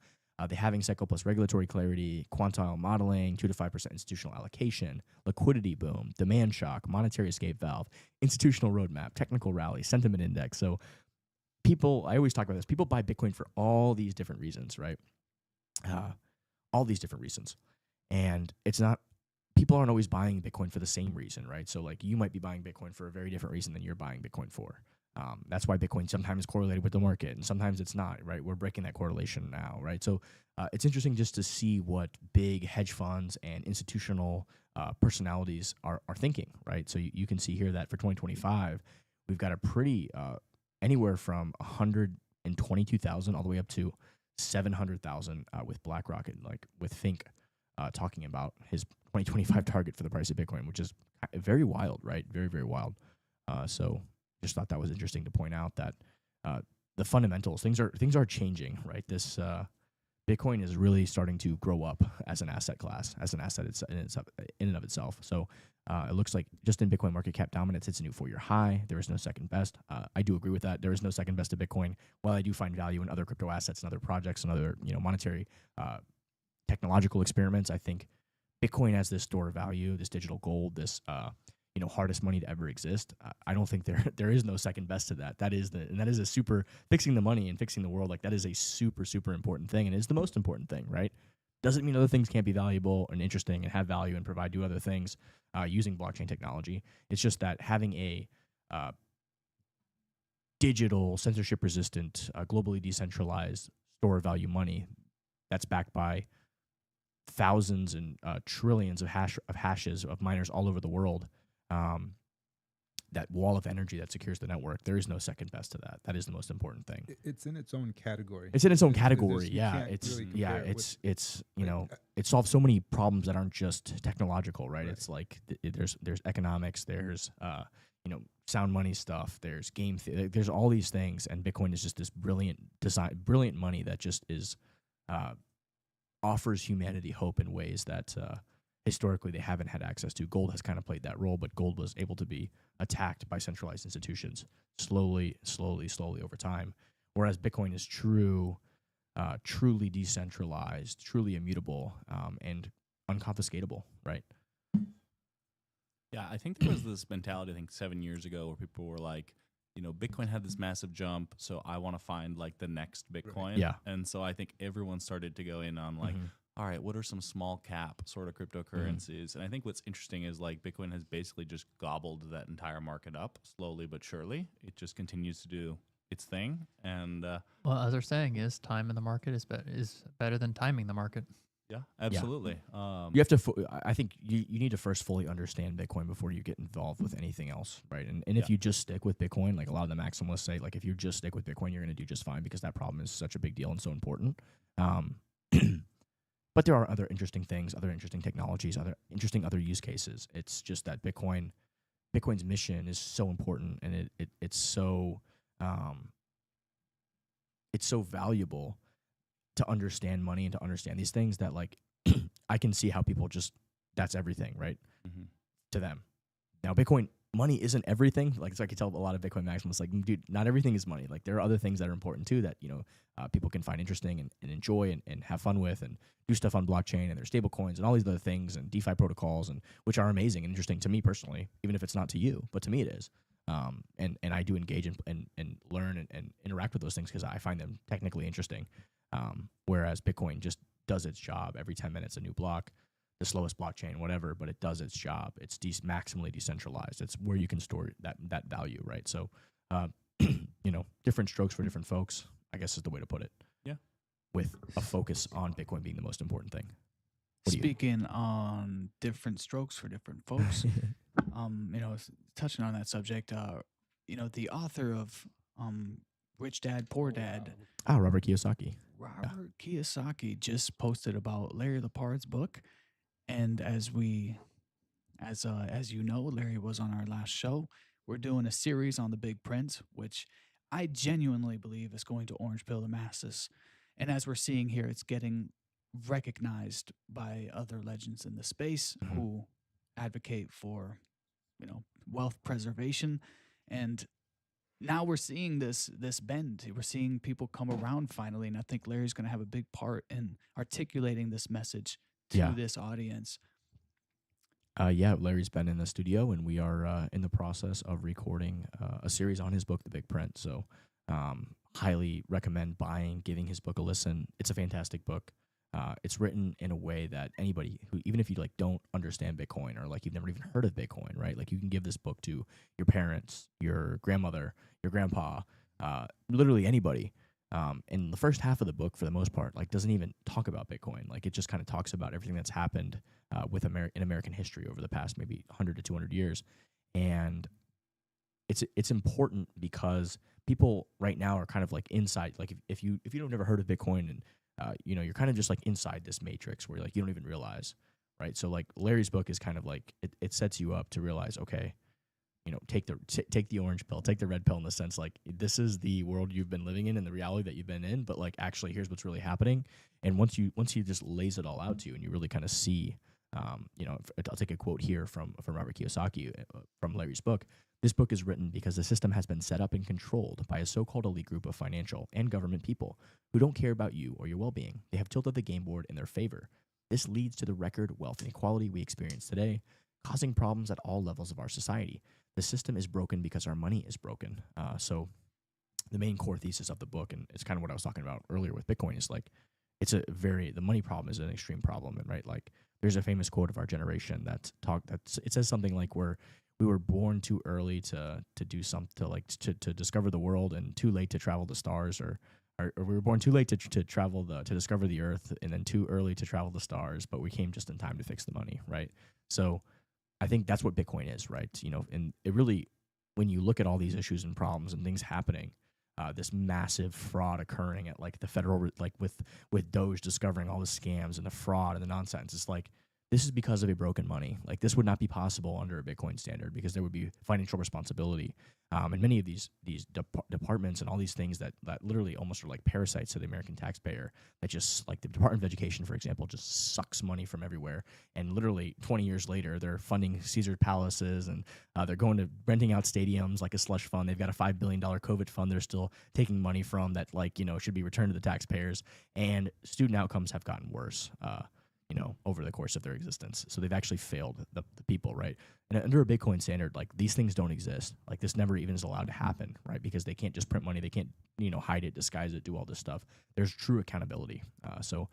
the halving cycle plus regulatory clarity, quantile modeling, 2 to 5% institutional allocation, liquidity boom, demand shock, monetary escape valve, institutional roadmap, technical rally, sentiment index. So people, I always talk about this, people buy Bitcoin for all these different reasons, right? All these different reasons. And it's not, people aren't always buying Bitcoin for the same reason, right? So like you might be buying Bitcoin for a very different reason than you're buying Bitcoin for. That's why Bitcoin sometimes is correlated with the market and sometimes it's not, right? We're breaking that correlation now, right? So it's interesting just to see what big hedge funds and institutional personalities are thinking, right? So you can see here that for 2025, we've got a pretty, anywhere from 122,000 all the way up to 700,000 with BlackRock and like with Fink talking about his 2025 target for the price of Bitcoin, which is very wild, right? Very, very wild. So just thought that was interesting to point out that the fundamentals, things are changing, right? This Bitcoin is really starting to grow up as an asset class, as an asset in and of itself. So it looks like just in Bitcoin market cap dominance, it's a new 4-year high. There is no second best. I do agree with that. There is no second best to Bitcoin. While I do find value in other crypto assets and other projects and other monetary technological experiments, I think Bitcoin has this store of value, this digital gold, this hardest money to ever exist. I don't think there is no second best to that. That is a super fixing the money and fixing the world. Like that is a super, super important thing. And it's the most important thing, right? Doesn't mean other things can't be valuable and interesting and have value and provide you other things using blockchain technology. It's just that having a digital, censorship resistant, globally decentralized store of value money that's backed by thousands and trillions of hashes of miners all over the world, that wall of energy that secures the network, there is no second best to that. That is the most important thing. It's in its own category. It's in its own category. Yeah. It solves so many problems that aren't just technological, right? It's like there's economics, there's sound money stuff, there's game there's all these things, and Bitcoin is just this brilliant money that just is offers humanity hope in ways that historically they haven't had access to. Gold has kind of played that role, but gold was able to be attacked by centralized institutions slowly over time. Whereas Bitcoin is truly decentralized, truly immutable, and unconfiscatable, right? Yeah, I think there was this mentality, I think 7 years ago, where people were like, Bitcoin had this massive jump, so I want to find like the next Bitcoin. Yeah. And so I think everyone started to go in on like, all right, what are some small cap sort of cryptocurrencies? And I think what's interesting is like Bitcoin has basically just gobbled that entire market up slowly but surely. It just continues to do its thing. And well, as they're saying is time in the market is better than timing the market. Yeah, absolutely. You have to. I think you need to first fully understand Bitcoin before you get involved with anything else, right? And if you just stick with Bitcoin, like a lot of the maximalists say, like if you just stick with Bitcoin, you're going to do just fine because that problem is such a big deal and so important. But there are other interesting things, other interesting technologies, other use cases. It's just that Bitcoin's mission is so important, and it's so valuable to understand money and to understand these things that like I can see how people just that's everything, right? To them. Now Bitcoin money isn't everything. Like, so I could tell a lot of Bitcoin maximalists, like, dude, not everything is money. Like there are other things that are important too that, people can find interesting and enjoy and have fun with and do stuff on blockchain and their stable coins and all these other things and DeFi protocols and which are amazing and interesting to me personally, even if it's not to you, but to me it is. And I do engage and learn and interact with those things because I find them technically interesting. Whereas Bitcoin just does its job. Every 10 minutes, a new block, the slowest blockchain, whatever, but it does its job. It's maximally decentralized. It's where you can store that value, right? So, different strokes for different folks, I guess is the way to put it. Yeah. With a focus on Bitcoin being the most important thing. Speaking on different strokes for different folks, touching on that subject, the author of Rich Dad, Poor Dad. Robert Kiyosaki. Robert Kiyosaki just posted about Larry Lepard's book. And as you know, Larry was on our last show. We're doing a series on the Big Print, which I genuinely believe is going to orange pill the masses. And as we're seeing here, it's getting recognized by other legends in the space who advocate for, wealth preservation. And now we're seeing this bend. We're seeing people come around finally, and I think Larry's going to have a big part in articulating this message to this audience. Larry's been in the studio, and we are in the process of recording a series on his book, The Big Print. So highly recommend giving his book a listen. It's a fantastic book. It's written in a way that anybody who, even if you like don't understand Bitcoin or like you've never even heard of Bitcoin, right? Like you can give this book to your parents, your grandmother, your grandpa, literally anybody. And the first half of the book, for the most part, like doesn't even talk about Bitcoin. Like it just kind of talks about everything that's happened in American history over the past maybe 100 to 200 years. And it's important because people right now are kind of like inside. Like if you've never heard of Bitcoin and you're kind of just like inside this matrix where like you don't even realize, right? So like Larry's book is kind of like it sets you up to realize, okay, take the orange pill, take the red pill in the sense like this is the world you've been living in and the reality that you've been in, but like actually here's what's really happening. And once you just lays it all out to you and you really kind of see, I'll take a quote here from Robert Kiyosaki from Larry's book. This book is written because the system has been set up and controlled by a so-called elite group of financial and government people who don't care about you or your well-being. They have tilted the game board in their favor. This leads to the record wealth inequality we experience today, causing problems at all levels of our society. The system is broken because our money is broken. So the main core thesis of the book, and it's kind of what I was talking about earlier with Bitcoin, is like the money problem is an extreme problem, and right, like there's a famous quote of our generation it says something like we were born too early to do something to discover the world and too late to travel the stars, or we were born too late to discover the earth and then too early to travel the stars, but we came just in time to fix the money, right? So I think that's what Bitcoin is, right? And it really, when you look at all these issues and problems and things happening, this massive fraud occurring at like the federal, like with DOGE discovering all the scams and the fraud and the nonsense, it's like, this is because of a broken money. Like this would not be possible under a Bitcoin standard because there would be financial responsibility. And many of these departments and all these things that literally almost are like parasites to the American taxpayer, that just like the Department of Education, for example, just sucks money from everywhere. And literally 20 years later, they're funding Caesar palaces and they're going to renting out stadiums like a slush fund. They've got a $5 billion COVID fund they're still taking money from that should be returned to the taxpayers. And student outcomes have gotten worse. Over the course of their existence. So they've actually failed the people, right? And under a Bitcoin standard, like these things don't exist. Like this never even is allowed to happen, right? Because they can't just print money. They can't, hide it, disguise it, do all this stuff. There's true accountability. So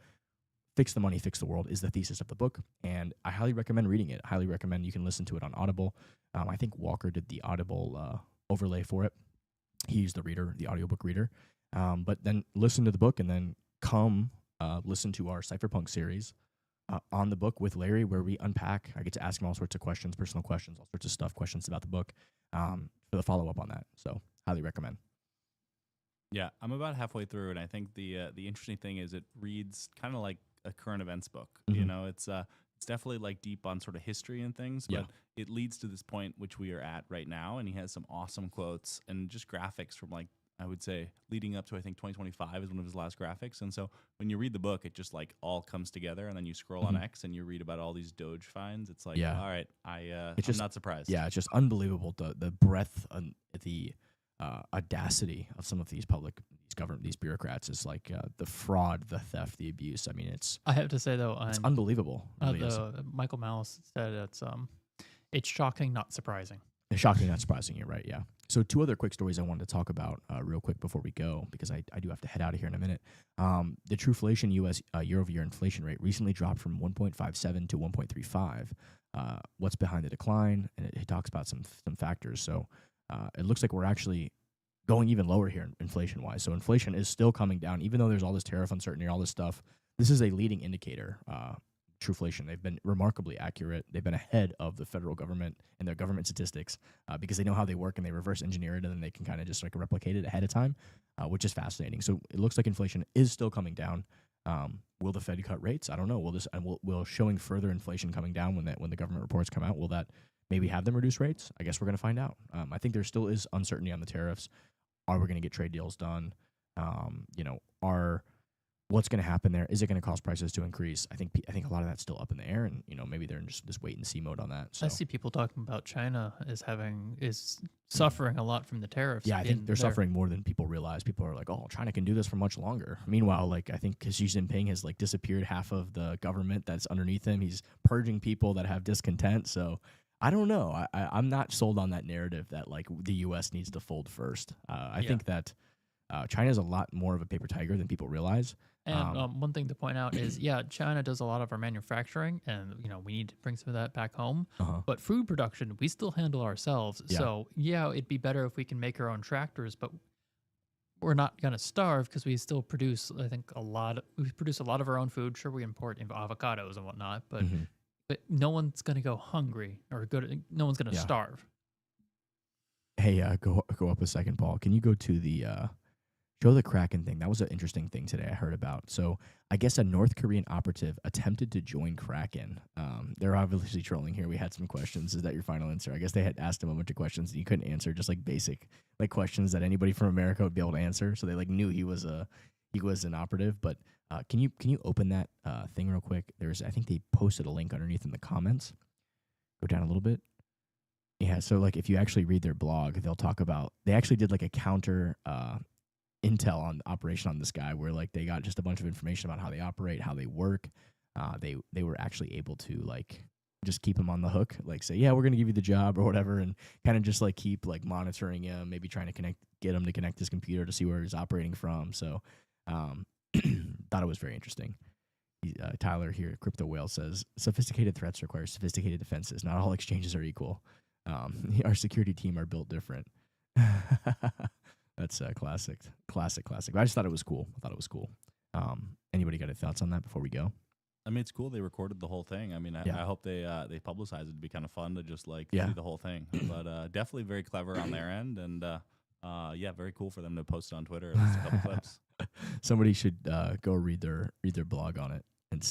fix the money, fix the world is the thesis of the book. And I highly recommend reading it. Highly recommend you can listen to it on Audible. I think Walker did the Audible overlay for it. He used the audiobook reader. But then listen to the book and then come listen to our Cypherpunk series on the book with Larry, where we unpack. I get to ask him all sorts of questions, personal questions, all sorts of stuff, questions about the book for the follow-up on that. So highly recommend. Yeah, I'm about halfway through, and I think the interesting thing is it reads kind of like a current events book. You know, it's definitely like deep on sort of history and things, but it leads to this point which we are at right now, and he has some awesome quotes and just graphics from, like, I would say leading up to, I think 2025 is one of his last graphics. And so when you read the book, it just like all comes together, and then you scroll on X and you read about all these DOGE fines. It's like, all right, I'm not surprised. Yeah, it's just unbelievable the breadth and the audacity of some of these these bureaucrats is like the fraud, the theft, the abuse. I mean, I have to say though, it's unbelievable. Really Michael Malice said it's shocking, not surprising. It's shocking, not surprising. You're right. Yeah. So 2 other quick stories I wanted to talk about real quick before we go, because I do have to head out of here in a minute. The Trueflation U.S. Year-over-year inflation rate recently dropped from 1.57 to 1.35. What's behind the decline? And it talks about some factors. So it looks like we're actually going even lower here inflation-wise. So inflation is still coming down, even though there's all this tariff uncertainty, all this stuff. This is a leading indicator. Trueflation, they've been remarkably accurate. They've been ahead of the federal government and their government statistics because they know how they work, and they reverse engineer it, and then they can kind of just like replicate it ahead of time, which is fascinating. So it looks like inflation is still coming down. Will the Fed cut rates? I don't know. Will showing further inflation coming down when the government reports come out, will that maybe have them reduce rates? I guess we're going to find out. I think there still is uncertainty on the tariffs. Are we going to get trade deals done? What's going to happen there? Is it going to cause prices to increase? I think a lot of that's still up in the air, and maybe they're in just this wait and see mode on that. So I see people talking about China is suffering a lot from the tariffs. Yeah, I think they're suffering more than people realize. People are like, oh, China can do this for much longer. Meanwhile, like, I think Xi Jinping has like disappeared half of the government that's underneath him. He's purging people that have discontent. So I don't know. I'm not sold on that narrative that like the U.S. needs to fold first. I think that China is a lot more of a paper tiger than people realize. And one thing to point out is, China does a lot of our manufacturing, and we need to bring some of that back home. But food production, we still handle ourselves. Yeah. So it'd be better if we can make our own tractors, but we're not gonna starve because we still produce. I think we produce a lot of our own food. Sure, we import avocados and whatnot, but no one's gonna go hungry no one's gonna starve. Hey, go up a second, Paul. Can you go to the show the Kraken thing? That was an interesting thing today I heard about. So I guess a North Korean operative attempted to join Kraken. They're obviously trolling here. We had some questions. Is that your final answer? I guess they had asked him a bunch of questions and he couldn't answer, just like basic like questions that anybody from America would be able to answer. So they like knew he was an operative. But can you open that thing real quick? I think they posted a link underneath in the comments. Go down a little bit. Yeah. So like if you actually read their blog, they'll talk about, they actually did like a counter intel on the operation on this guy, where like they got just a bunch of information about how they operate, how they work. They were actually able to like just keep him on the hook, like say, yeah, we're gonna give you the job or whatever, and kind of just like keep like monitoring him, maybe trying to get him to connect his computer to see where he's operating from. So thought it was very interesting. Tyler here, Crypto Whale, says sophisticated threats require sophisticated defenses. Not all exchanges are equal. Our security team are built different. That's classic. But I just thought it was cool. Anybody got any thoughts on that before we go? I mean, it's cool they recorded the whole thing. I mean, I hope they publicize it. It'd be kind of fun to just like see the whole thing. But definitely very clever on their end, and very cool for them to post it on Twitter. At least a couple clips. Somebody should go read their blog on it and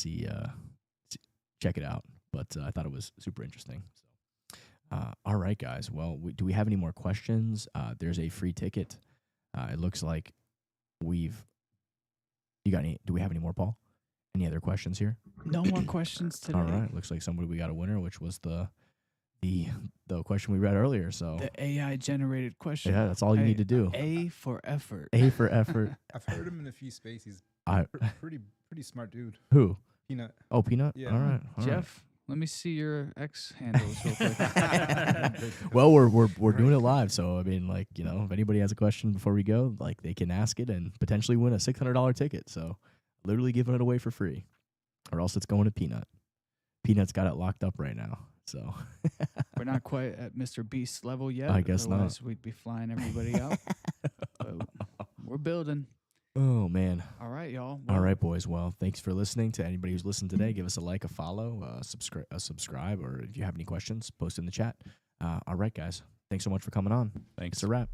check it out. But I thought it was super interesting. So, all right, guys. Well, do we have any more questions? There's a free ticket. It looks like do we have any more, Paul? Any other questions here? No more questions today. All right. Looks like we got a winner, which was the question we read earlier. So the AI generated question. Yeah, that's all you need to do. A for effort. A for effort. I've heard him in a few spaces. Pretty smart dude. Who? Peanut. Oh, Peanut? Yeah. All right. Jeff, let me see your X handles real quick. Well, we're doing it live, so I mean, like, if anybody has a question before we go, like, they can ask it and potentially win a $600 ticket. So literally giving it away for free, or else it's going to Peanut. Peanut's got it locked up right now. So we're not quite at Mr. Beast level yet. I guess Otherwise not. We'd be flying everybody out. But we're building. Oh, man. All right, y'all. All right, boys. Well, thanks for listening. To anybody who's listened today, give us a like, a follow, subscribe, or if you have any questions, post in the chat. All right, guys. Thanks so much for coming on. Thanks. It's a wrap.